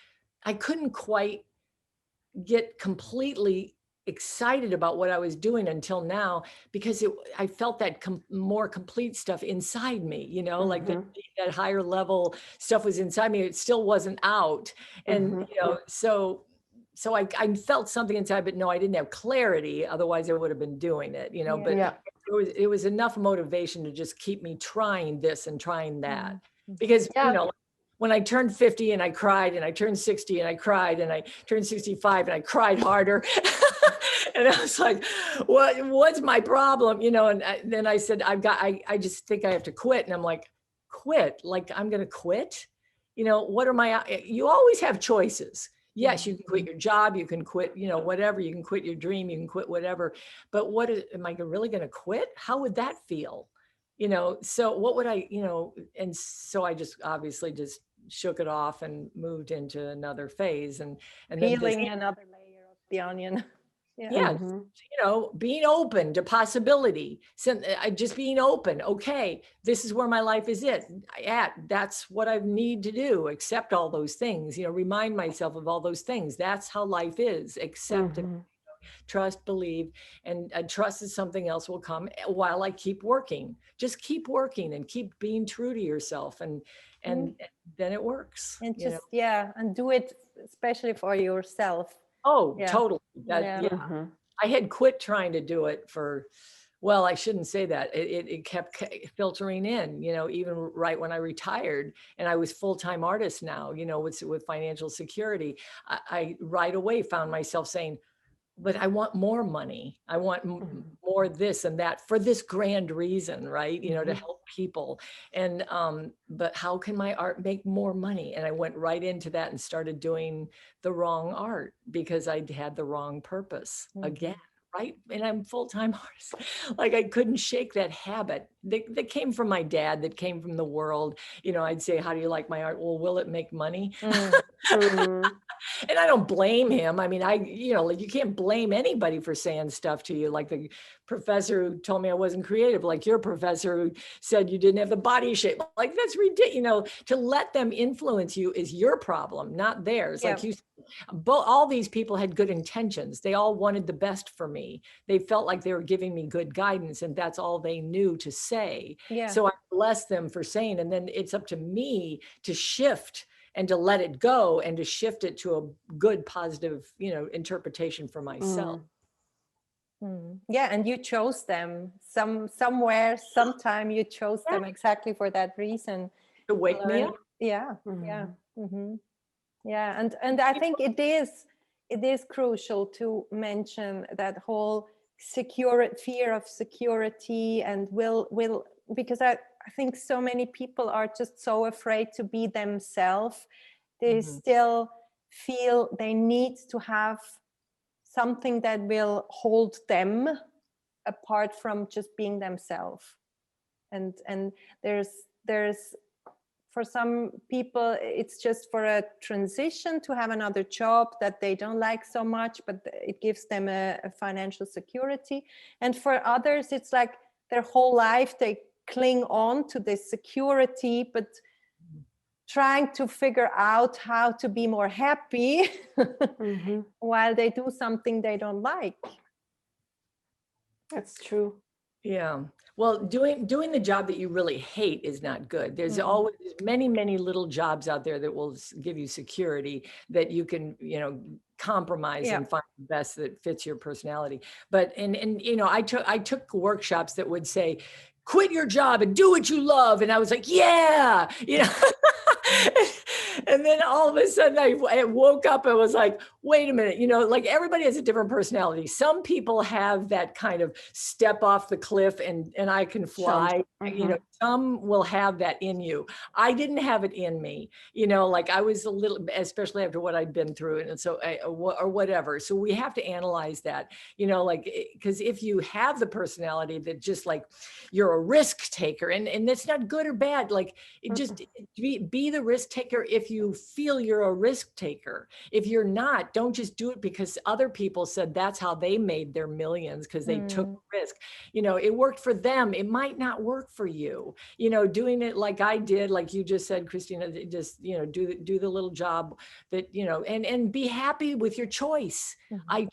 I couldn't quite get completely excited about what I was doing until now, because I felt that more complete stuff inside me, you know, like that higher level stuff was inside me. It still wasn't out. And, you know, so I felt something inside, but no, I didn't have clarity. Otherwise I would have been doing it, you know, but it was enough motivation to just keep me trying this and trying that. Because, you know, when I turned 50 and I cried, and I turned 60 and I cried, and I turned 65 and I cried harder. And I was like, what's my problem? You know, and then I said, I just think I have to quit. And I'm like, quit? Like, I'm going to quit? You know, what are you always have choices. Yes, you can quit your job, you can quit, you know, whatever, you can quit your dream, you can quit whatever. But am I really going to quit? How would that feel? You know, so what would I, you know, and so I just obviously just shook it off and moved into another phase, and peeling another layer of the onion. You know, being open to possibility. So just being open. Okay, this is where my life is that's what I need to do. Accept all those things, you know, remind myself of all those things. That's how life is. Accept it. Trust, believe, and trust that something else will come while I keep working. Just keep working and keep being true to yourself, and then it works. And just and do it especially for yourself. Oh, totally. I had quit trying to do it for, well, I shouldn't say that. It kept filtering in, you know, even right when I retired and I was full-time artist now, you know, with financial security. I right away found myself saying, but I want more money. I want more this and that for this grand reason, right? You know, to help people. And, but how can my art make more money? And I went right into that and started doing the wrong art because I had the wrong purpose again. Right. And I'm full-time artist. Like I couldn't shake that habit that came from my dad, that came from the world. You know, I'd say, how do you like my art? Well, will it make money? And I don't blame him. I mean, you know, like you can't blame anybody for saying stuff to you. Like the professor who told me I wasn't creative, like your professor who said you didn't have the body shape. Like that's ridiculous. You know, to let them influence you is your problem, not theirs. Like you, all these people had good intentions. They all wanted the best for me. They felt like they were giving me good guidance, and that's all they knew to say. So I bless them for saying, and then it's up to me to shift and to let it go and to shift it to a good, positive, you know, interpretation for myself. Yeah, and you chose them somewhere, sometime you chose them exactly for that reason. To wake me up. Yeah. And I think it is crucial to mention that whole fear of security and will because I think so many people are just so afraid to be themselves. They still feel they need to have something that will hold them apart from just being themselves. And there's there's, for some people, it's just for a transition to have another job that they don't like so much, but it gives them a financial security. And for others, it's like their whole life, they cling on to this security, but trying to figure out how to be more happy while they do something they don't like. That's true. Yeah. Well, doing the job that you really hate is not good. There's always many little jobs out there that will give you security that you can, compromise and find the best that fits your personality. But and I took workshops that would say, quit your job and do what you love. And I was like, yeah, And then all of a sudden I woke up and was like, wait a minute, like everybody has a different personality. Some people have that kind of step off the cliff and I can fly. Some will have that in you. I didn't have it in me, like I was a little, especially after what I'd been through. And so, or whatever. So we have to analyze that, like, because if you have the personality that just like, you're a risk taker and that's not good or bad. Like it just be the risk taker if you feel you're a risk taker. If you're not, don't just do it because other people said that's how they made their millions because they took risk. It worked for them. It might not work for you. Doing it like I did, like you just said, Christina, just, do the little job that, and be happy with your choice. I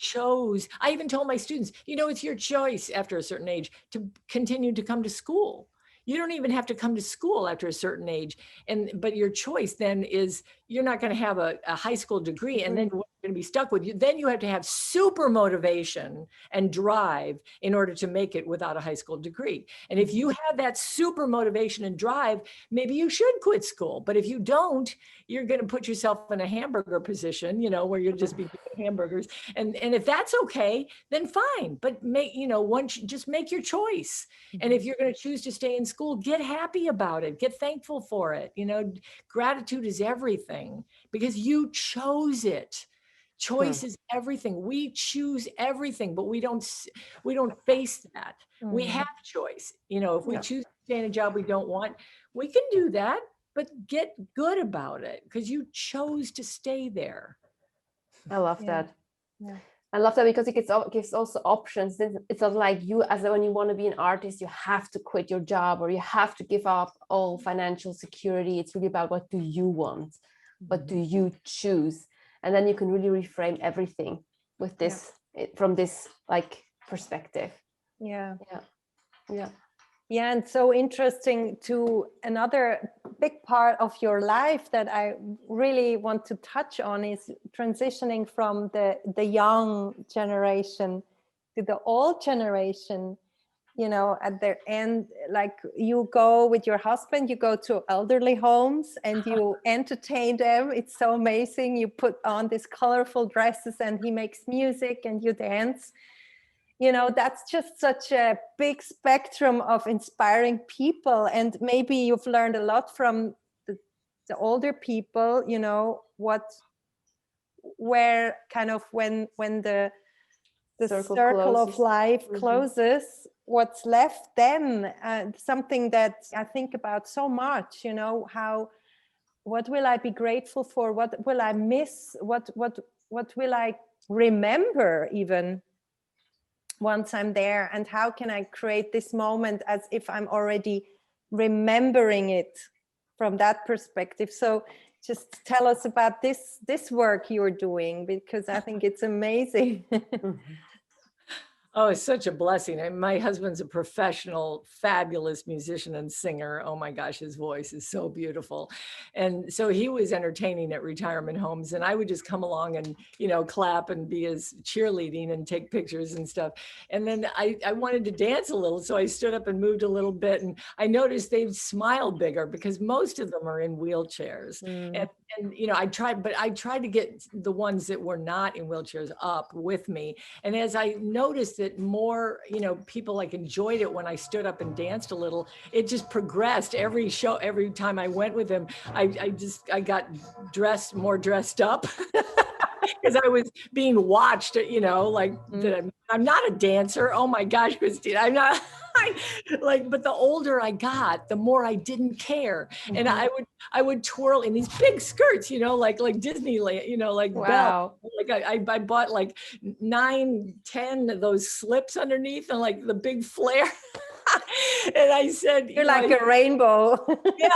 even told my students, it's your choice after a certain age to continue to come to school. You don't even have to come to school after a certain age. But your choice then is you're not going to have a high school degree and then you're going to be stuck with you. Then you have to have super motivation and drive in order to make it without a high school degree. And if you have that super motivation and drive, maybe you should quit school. But if you don't, you're going to put yourself in a hamburger position, where you'll just be doing hamburgers. And if that's okay, then fine. But just make your choice. And if you're going to choose to stay in school, get happy about it. Get thankful for it. Gratitude is everything because you chose it. Choice is everything. We choose everything, but we don't face that. We have choice. If we choose to stay in a job we don't want, we can do that, but get good about it because you chose to stay there. I love that. Yeah. I love that because it gives also options. It's not like when you want to be an artist, you have to quit your job or you have to give up all financial security. It's really about what do you want? What do you choose? And then you can really reframe everything with this, from this like perspective. Yeah. And so interesting to another big part of your life that I really want to touch on is transitioning from the young generation to the old generation. At their end, like you go with your husband, you go to elderly homes and you entertain them. It's so amazing. You put on these colorful dresses and he makes music and you dance. That's just such a big spectrum of inspiring people. And maybe you've learned a lot from the older people, where kind of when the circle of life closes, what's left then, something that I think about so much, what will I be grateful for? What will I miss? What will I remember even once I'm there? And how can I create this moment as if I'm already remembering it from that perspective? So just tell us about this work you're doing, because I think it's amazing. Oh, it's such a blessing. And my husband's a professional, fabulous musician and singer. Oh my gosh, his voice is so beautiful. And so he was entertaining at retirement homes and I would just come along and, clap and be his cheerleading and take pictures and stuff. And then I wanted to dance a little. So I stood up and moved a little bit and I noticed they'd smile bigger because most of them are in wheelchairs. And I tried to get the ones that were not in wheelchairs up with me. And as I noticed that more, people like enjoyed it when I stood up and danced a little, it just progressed every show. Every time I went with him, I got more dressed up. because I was being watched, like that I'm not a dancer. Oh my gosh, Christine, I'm not. But the older I got, the more I didn't care, and I would twirl in these big skirts, like Disneyland, like Belle. Wow. Like I bought like 9, 10 of those slips underneath and like the big flare. And I said, You're like a rainbow. yeah,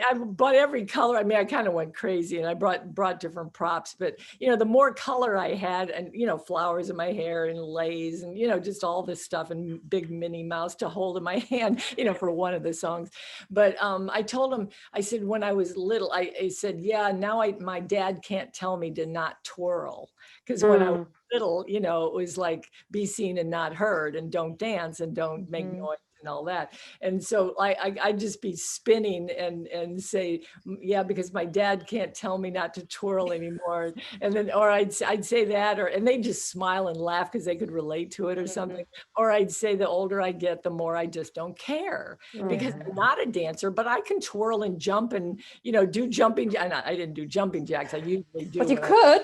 I bought every color. I mean, I kind of went crazy and I brought different props, but the more color I had and, flowers in my hair and lace and, just all this stuff and big Minnie Mouse to hold in my hand, for one of the songs. But I told him, I said, when I was little, I said, yeah, now my dad can't tell me to not twirl. Because when I was little, it was like be seen and not heard and don't dance and don't make noise and all that. And so I'd just be spinning and say, yeah, because my dad can't tell me not to twirl anymore. And then, or I'd say that, and they just smile and laugh because they could relate to it or something. Or I'd say the older I get, the more I just don't care because I'm not a dancer, but I can twirl and jump and, do jumping. I didn't do jumping jacks. I usually do. But you could.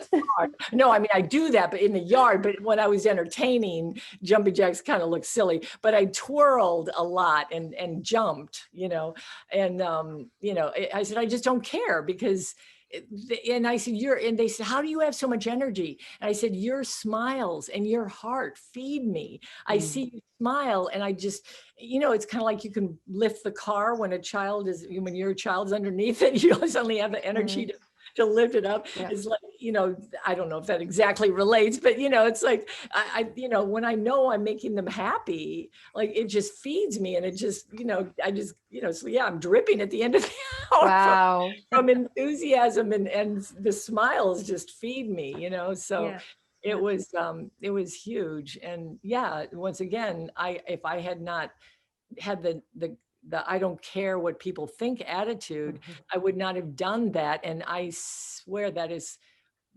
No, I mean, I do that, but in the yard. But when I was entertaining, jumping jacks kind of looked silly, but I twirled a lot and jumped, and, I said, I just don't care because, and I said, and they said, how do you have so much energy? And I said, your smiles and your heart feed me. I see you smile and I just, it's kind of like you can lift the car when your child's underneath it, you suddenly have the energy to lift it up. Yeah. It's like, I don't know if that exactly relates, but it's like, I when I know I'm making them happy, like it just feeds me and it just, I just, so yeah, I'm dripping at the end of the hour. Wow. From enthusiasm and the smiles just feed me, so it was huge. And yeah, once again, if I had not had the I don't care what people think attitude, I would not have done that. And I swear that is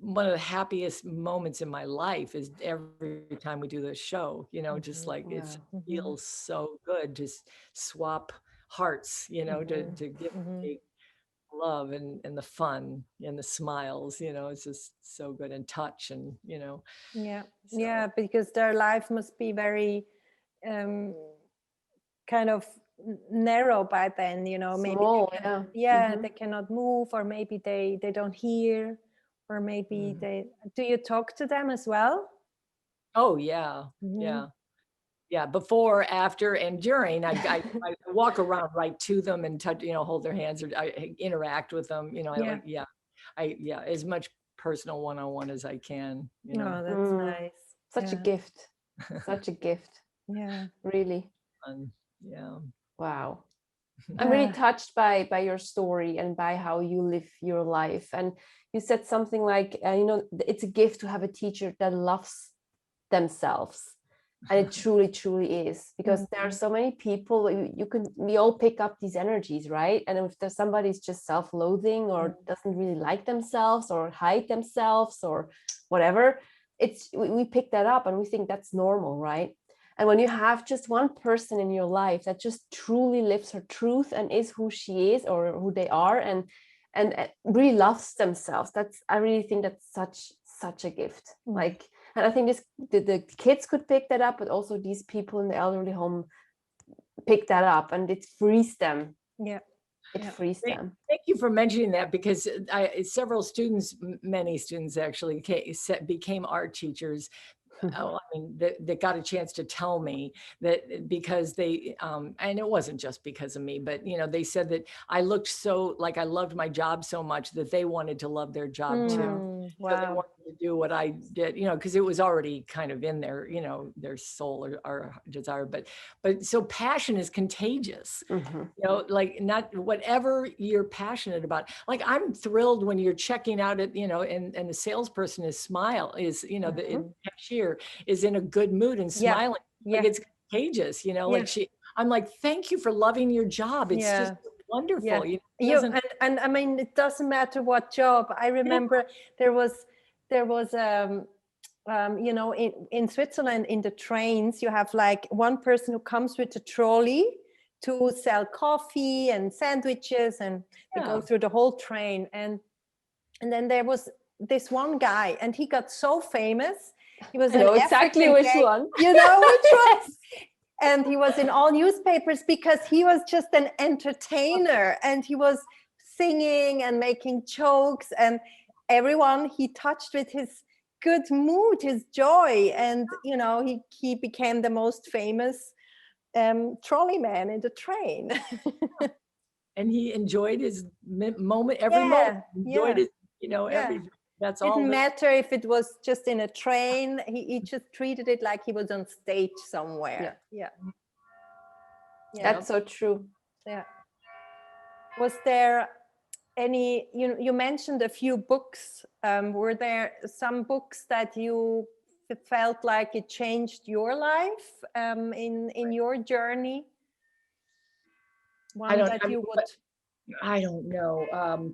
one of the happiest moments in my life is every time we do this show, just like it feels so good to swap hearts, to give love and the fun and the smiles, it's just so good, and touch and, because their life must be very kind of narrow by then, maybe small, they cannot move, or maybe they don't hear, or maybe do you talk to them as well? Oh yeah. Yeah, before, after, and during, I walk around right to them and touch, hold their hands, or I interact with them, as much personal one-on-one as I can, Oh, that's nice. Such a gift. Such a gift. Yeah, really. Yeah. Wow. I'm really touched by your story and by how you live your life. And you said something like, it's a gift to have a teacher that loves themselves. And it truly, truly is, because there are so many people, we all pick up these energies, right? And if there's somebody's just self-loathing or doesn't really like themselves or hide themselves or whatever, we pick that up and we think that's normal, right? And when you have just one person in your life that just truly lives her truth and is who she is or who they are and really loves themselves, I really think that's such a gift. And I think the kids could pick that up, but also these people in the elderly home pick that up, and it frees them. Yeah. It frees them. Thank you for mentioning that, because many students actually became art teachers. I mean, they got a chance to tell me that because they, and it wasn't just because of me, but, they said that I looked so like I loved my job so much that they wanted to love their job too. Wow. So they wanted to do what I did, because it was already kind of in their, their soul or desire. But so passion is contagious, like not whatever you're passionate about. Like I'm thrilled when you're checking out at, and the salesperson is the cashier is in a good mood and smiling. Like it's contagious, I'm like, thank you for loving your job. It's just wonderful. And I mean, it doesn't matter what job. I remember there was in Switzerland, in the trains, you have like one person who comes with a trolley to sell coffee and sandwiches, and they go through the whole train. And then there was this one guy, and he got so famous. He was I know an exactly African which gay, one. you know which one? And he was in all newspapers because he was just an entertainer, and he was singing and making jokes, and everyone he touched with his good mood, his joy, and you know, he became the most famous trolley man in the train. And he enjoyed his moment, every Yeah, moment. Enjoyed yeah, it, you know, yeah. everything. That's all. Didn't matter if it was just in a train. He just treated it like he was on stage somewhere. Yeah. That's so true. Yeah. Was there any, you mentioned a few books. Were there some books that you felt like it changed your life in your journey? One that you would. I don't know.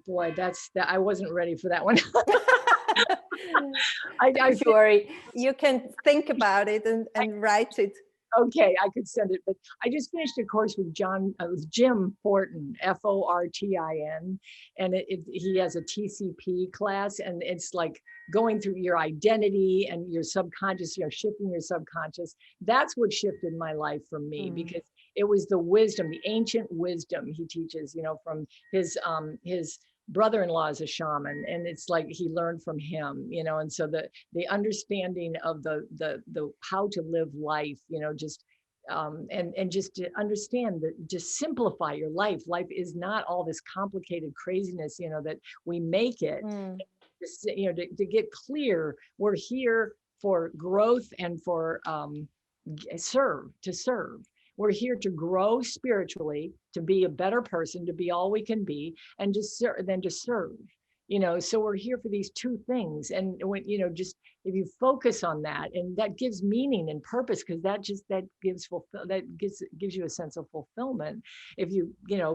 Boy, I wasn't ready for that one. Don't you worry. You can think about it and write it. Okay, I could send it, but I just finished a course with Jim Fortin, Fortin, and he has a TCP class, and it's like going through your identity and your subconscious, shifting your subconscious. That's what shifted my life for me, because it was the wisdom, the ancient wisdom he teaches, from his brother-in-law is a shaman, and it's like he learned from him, and so the understanding of the how to live life, just and just to understand that, just simplify your life. Life is not all this complicated craziness, that we make it. Just, to get clear, we're here for growth and for to serve. We're here to grow spiritually, to be a better person, to be all we can be, and just serve. So we're here for these two things. And when, just if you focus on that, and that gives meaning and purpose, because that gives you a sense of fulfillment. If you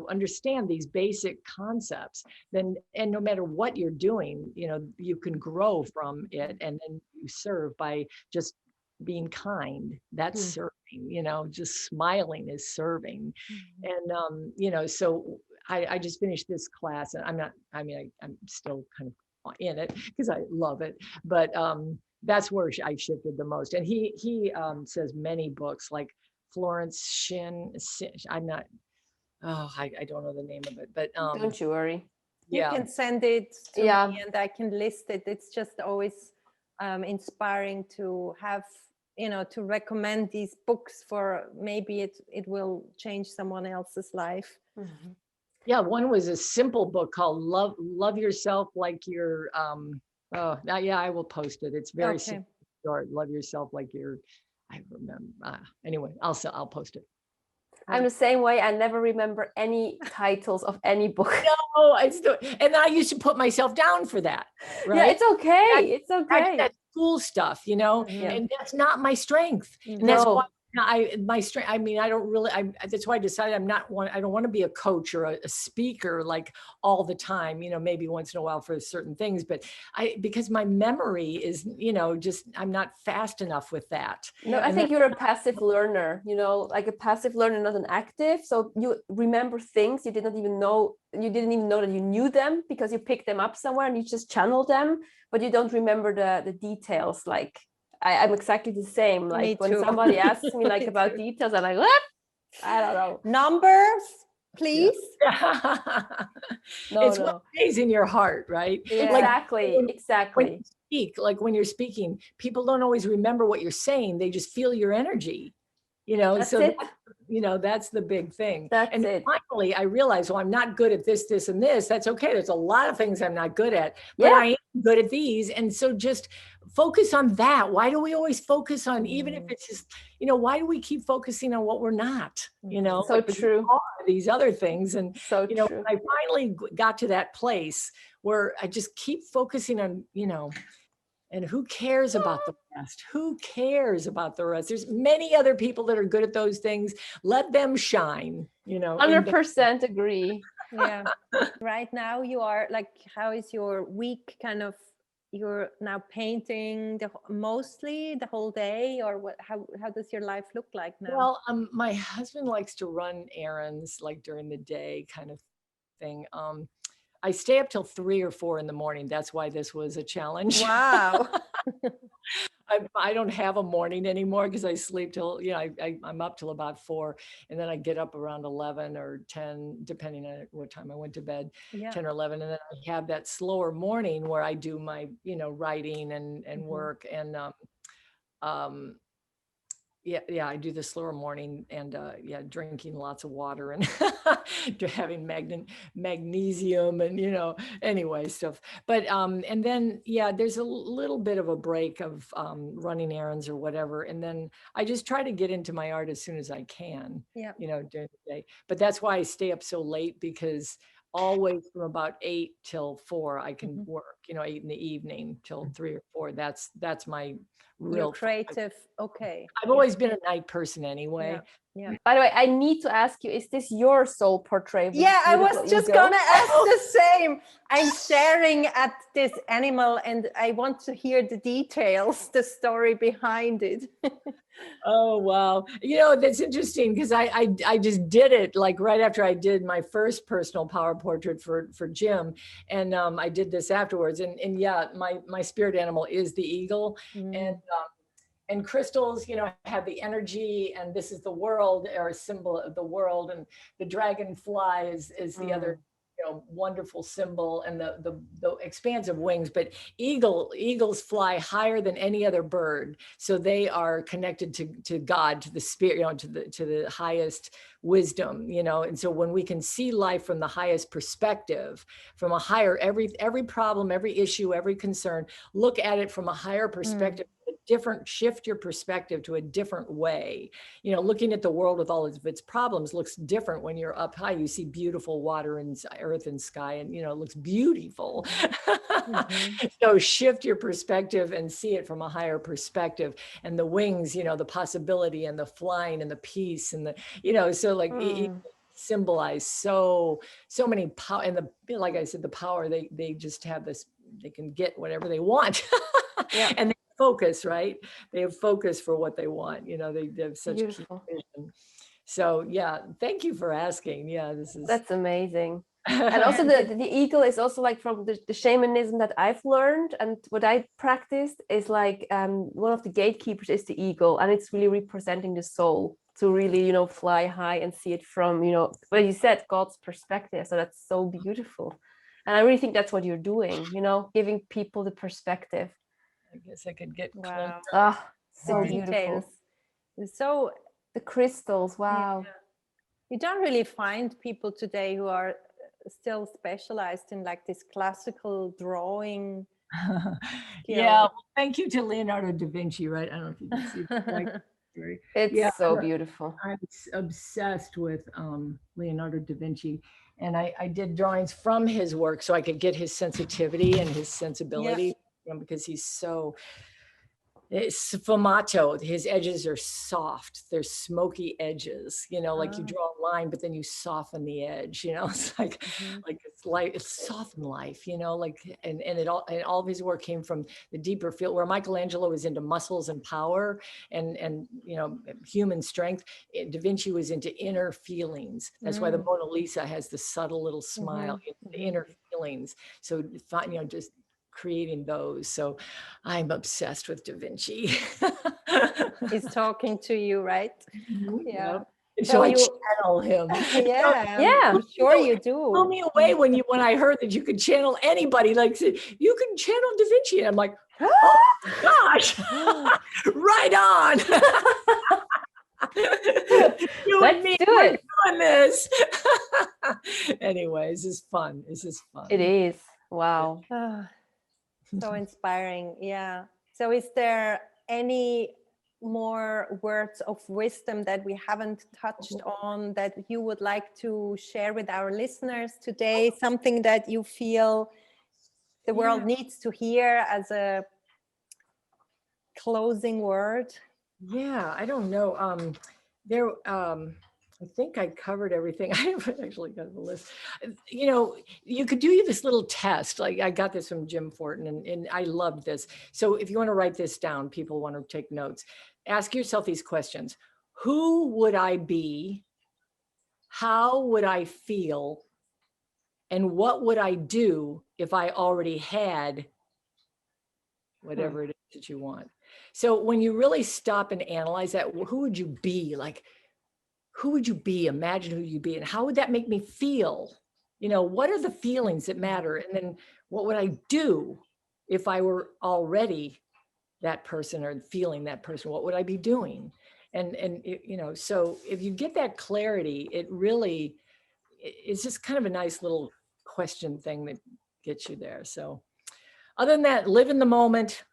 understand these basic concepts, then, and no matter what you're doing, you can grow from it, and then you serve by just being kind. That's serving. Just smiling is serving. And so I just finished this class, and I'm still kind of in it because I love it, but that's where I shifted the most. And he says many books, like Florence Shin. I don't know the name of it, but don't you worry. You can send it to me, and I can list it. It's just always inspiring to have, to recommend these books, for maybe it will change someone else's life. Yeah, one was a simple book called Love Yourself Like You're I will post it. It's very simple, short. Love yourself like you're, I remember, anyway, I'll post it. I'm the same way. I never remember any titles of any book. No, and I used to put myself down for that. Right? Yeah, it's okay. It's okay. That's cool stuff, and that's not my strength. And that's why my strength. I don't really. That's why I decided I don't want to be a coach or a speaker like all the time. Maybe once in a while for certain things, but because my memory is, just I'm not fast enough with that. No, I think you're a passive learner. Like a passive learner, not an active. So you remember things you didn't even know that you knew them, because you picked them up somewhere and you just channel them, but you don't remember the details. Like I'm exactly the same. Like when somebody asks me like about details, I'm like, what? I don't know. Numbers, please. It's what stays in your heart, right? Exactly. When you speak, like when you're speaking, people don't always remember what you're saying. They just feel your energy. That's so it. That's the big thing. That's it. Finally, I realized, well, I'm not good at this, and this. That's okay. There's a lot of things I'm not good at, but I am good at these. And so just focus on that. Why do we always focus on, even if it's just, why do we keep focusing on what we're not? So true. These other things. And so true. I finally got to that place where I just keep focusing on, and who cares about the rest? Who cares about the rest? There's many other people that are good at those things. Let them shine, 100% agree. Yeah. Right now you are like, how is your week kind of, you're now painting mostly the whole day, or what, how does your life look like now? Well, my husband likes to run errands like during the day kind of thing. I stay up till 3 or 4 in the morning. That's why this was a challenge. Wow. I don't have a morning anymore because I sleep till, I'm up till about 4, and then I get up around 11 or 10, depending on what time I went to bed, Yeah. 10 or 11. And then I have that slower morning where I do my, writing and work. And yeah, I do the slower morning, and drinking lots of water and having magnesium and anyway stuff. But and then there's a little bit of a break of running errands or whatever, and then I just try to get into my art as soon as I can. Yeah. During the day. But that's why I stay up so late, because always from about 8 till 4 I can work. 8 in the evening till 3 or 4. That's my real You're creative. Okay. I've always been a night person anyway. Yeah. By the way, I need to ask you, is this your soul portrait? Yeah, I was just gonna ask the same. I'm staring at this animal and I want to hear the details, the story behind it. Oh, wow. That's interesting, because I just did it like right after I did my first personal power portrait for Jim. And I did this afterwards. And yeah, my spirit animal is the eagle. And crystals, have the energy, and this is the world, or a symbol of the world. And the dragonfly is the other, wonderful symbol, and the expansive wings. But eagles fly higher than any other bird, so they are connected to God, to the spirit, to the highest wisdom. And so when we can see life from the highest perspective, from a higher, every problem, every issue, every concern, look at it from a higher perspective. Shift your perspective to a different way. Looking at the world with all of its problems looks different when you're up high. You see beautiful water and earth and sky, and it looks beautiful. So shift your perspective and see it from a higher perspective. And the wings, the possibility, and the flying, and the peace, and so like it symbolize so many power. And like I said, the power, they just have this, they can get whatever they want. And focus, right? They have focus for what they want. They have such beautiful vision. So thank you for asking. That's amazing. And also the eagle is also like from the shamanism that I've learned, and what I practiced is like one of the gatekeepers is the eagle, and it's really representing the soul to really fly high and see it from well, you said God's perspective. So that's so beautiful, and I really think that's what you're doing, giving people the perspective. I guess I could get wow. So The beautiful. details. So the crystals, wow. You don't really find people today who are still specialized in like this classical drawing. Well, thank you to Leonardo Da Vinci, right? I don't know if you can see that. It's so beautiful. I'm obsessed with Leonardo Da Vinci, and I did drawings from his work so I could get his sensitivity and his sensibility, because he's so sfumato. His edges are soft. They're smoky edges, like you draw a line, but then you soften the edge, it's like, it's softened life, like, and all of his work came from the deeper field, where Michelangelo was into muscles and power and human strength. Da Vinci was into inner feelings. That's why the Mona Lisa has the subtle little smile, the inner feelings. So, just creating those. So I'm obsessed with Da Vinci. He's talking to you, right? Yeah. So I channel him. I'm sure you do. Blew me away when I heard that you could channel anybody. Like, you can channel Da Vinci. And I'm like, oh gosh, right on. You and me, we're doing this. Anyways, it's fun. This is fun. It is. Wow. So inspiring. Yeah. So is there any more words of wisdom that we haven't touched on that you would like to share with our listeners today? Something that you feel the world needs to hear as a closing word? Yeah, I don't know. I think I covered everything. I haven't actually got the list. You could do this little test. Like, I got this from Jim Fortin, and I loved this. So if you want to write this down, people want to take notes. Ask yourself these questions. Who would I be? How would I feel? And what would I do if I already had whatever it is that you want? So when you really stop and analyze that, who would you be? Like, who would you be? Imagine who you'd be, and how would that make me feel? What are the feelings that matter? And then what would I do if I were already that person or feeling that person? What would I be doing? And so if you get that clarity, it's just kind of a nice little question thing that gets you there. So other than that, live in the moment,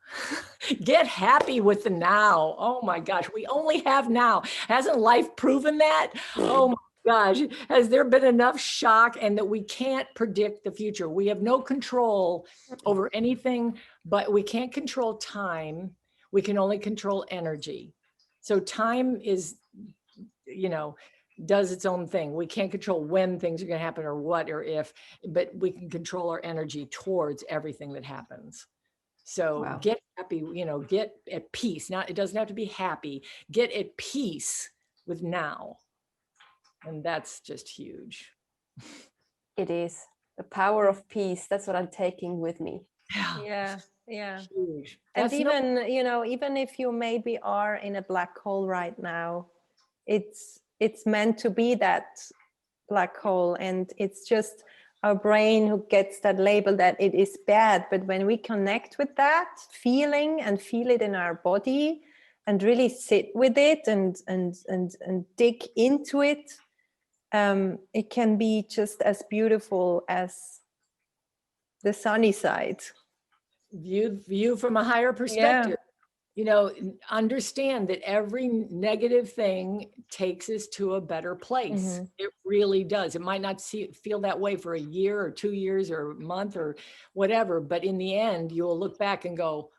get happy with the now. Oh my gosh, we only have now. Hasn't life proven that? Oh my gosh, has there been enough shock, and that we can't predict the future? We have no control over anything, but we can't control time. We can only control energy. So time is, does its own thing. We can't control when things are going to happen or what or if, but we can control our energy towards everything that happens. So get happy, get at peace. It doesn't have to be happy. Get at peace with now. And that's just huge. It is the power of peace. That's what I'm taking with me. Yeah. Huge. And even if you maybe are in a black hole right now, it's meant to be that black hole, and it's just our brain who gets that label that it is bad. But when we connect with that feeling and feel it in our body and really sit with it and dig into it, it can be just as beautiful as the sunny side. View from a higher perspective. Understand that every negative thing takes us to a better place. It really does. It might not feel that way for a year or 2 years or a month or whatever, but in the end, you'll look back and go,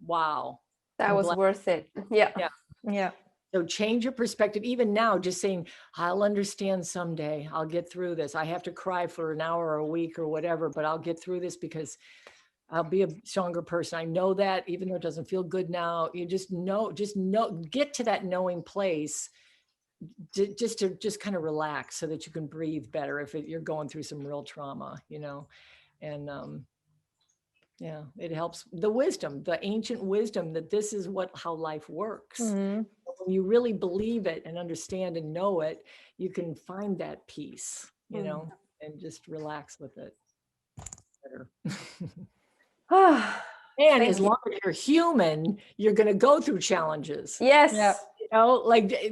wow. That was worth it. Yeah. So change your perspective. Even now, just saying, I'll understand someday. I'll get through this. I have to cry for an hour or a week or whatever, but I'll get through this because I'll be a stronger person. I know that, even though it doesn't feel good now. You just know, get to that knowing place, just to kind of relax so that you can breathe better if you're going through some real trauma, and it helps. The wisdom, the ancient wisdom, that this is how life works. When you really believe it and understand and know it, you can find that peace, and just relax with it better. And as long as you're human, you're going to go through challenges. Yes.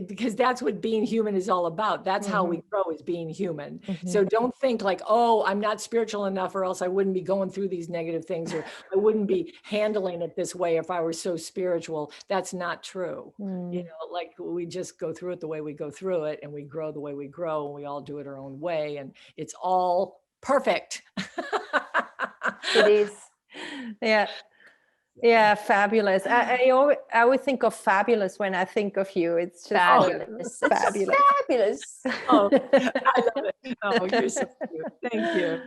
Because that's what being human is all about. That's how we grow, is being human. So don't think like, oh, I'm not spiritual enough, or else I wouldn't be going through these negative things, or I wouldn't be handling it this way if I were so spiritual. That's not true. Like we just go through it the way we go through it, and we grow the way we grow, and we all do it our own way, and it's all perfect. It is. Yeah, fabulous. I always think of fabulous when I think of you. It's just fabulous. Fabulous. Fabulous. Oh, I love it. Oh, you're so cute. Thank you.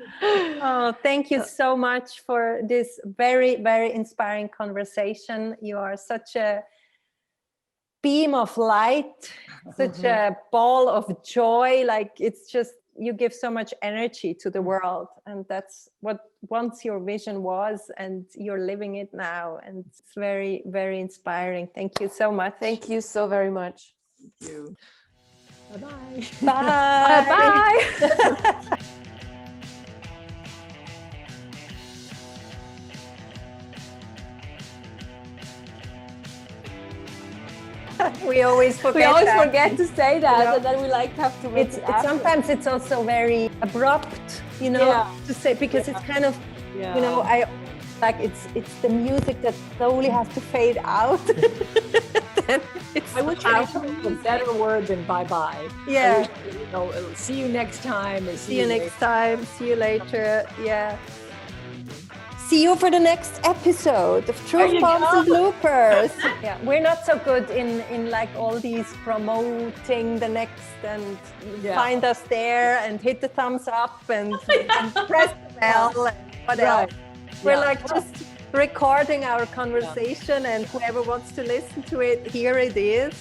Oh, thank you so much for this very, very inspiring conversation. You are such a beam of light, such a ball of joy. Like, it's just, you give so much energy to the world, and that's what once your vision was, and you're living it now, and it's very, very inspiring. Thank you so much. Thank you so very much. Thank you. Bye-bye. Bye. Bye. We always forget to say that, and then we have to make it sometimes it's also very abrupt, to say, because it's kind of, I like it's the music that slowly has to fade out. I wish I had a better word than bye-bye. Yeah. See you next time. Or see you next time. See you later. Yeah. See you for the next episode of Truth Bombs and Bloopers. Yeah, we're not so good in like all these promoting the next, and find us there and hit the thumbs up and press the bell and what else. We're like just recording our conversation, and whoever wants to listen to it, here it is.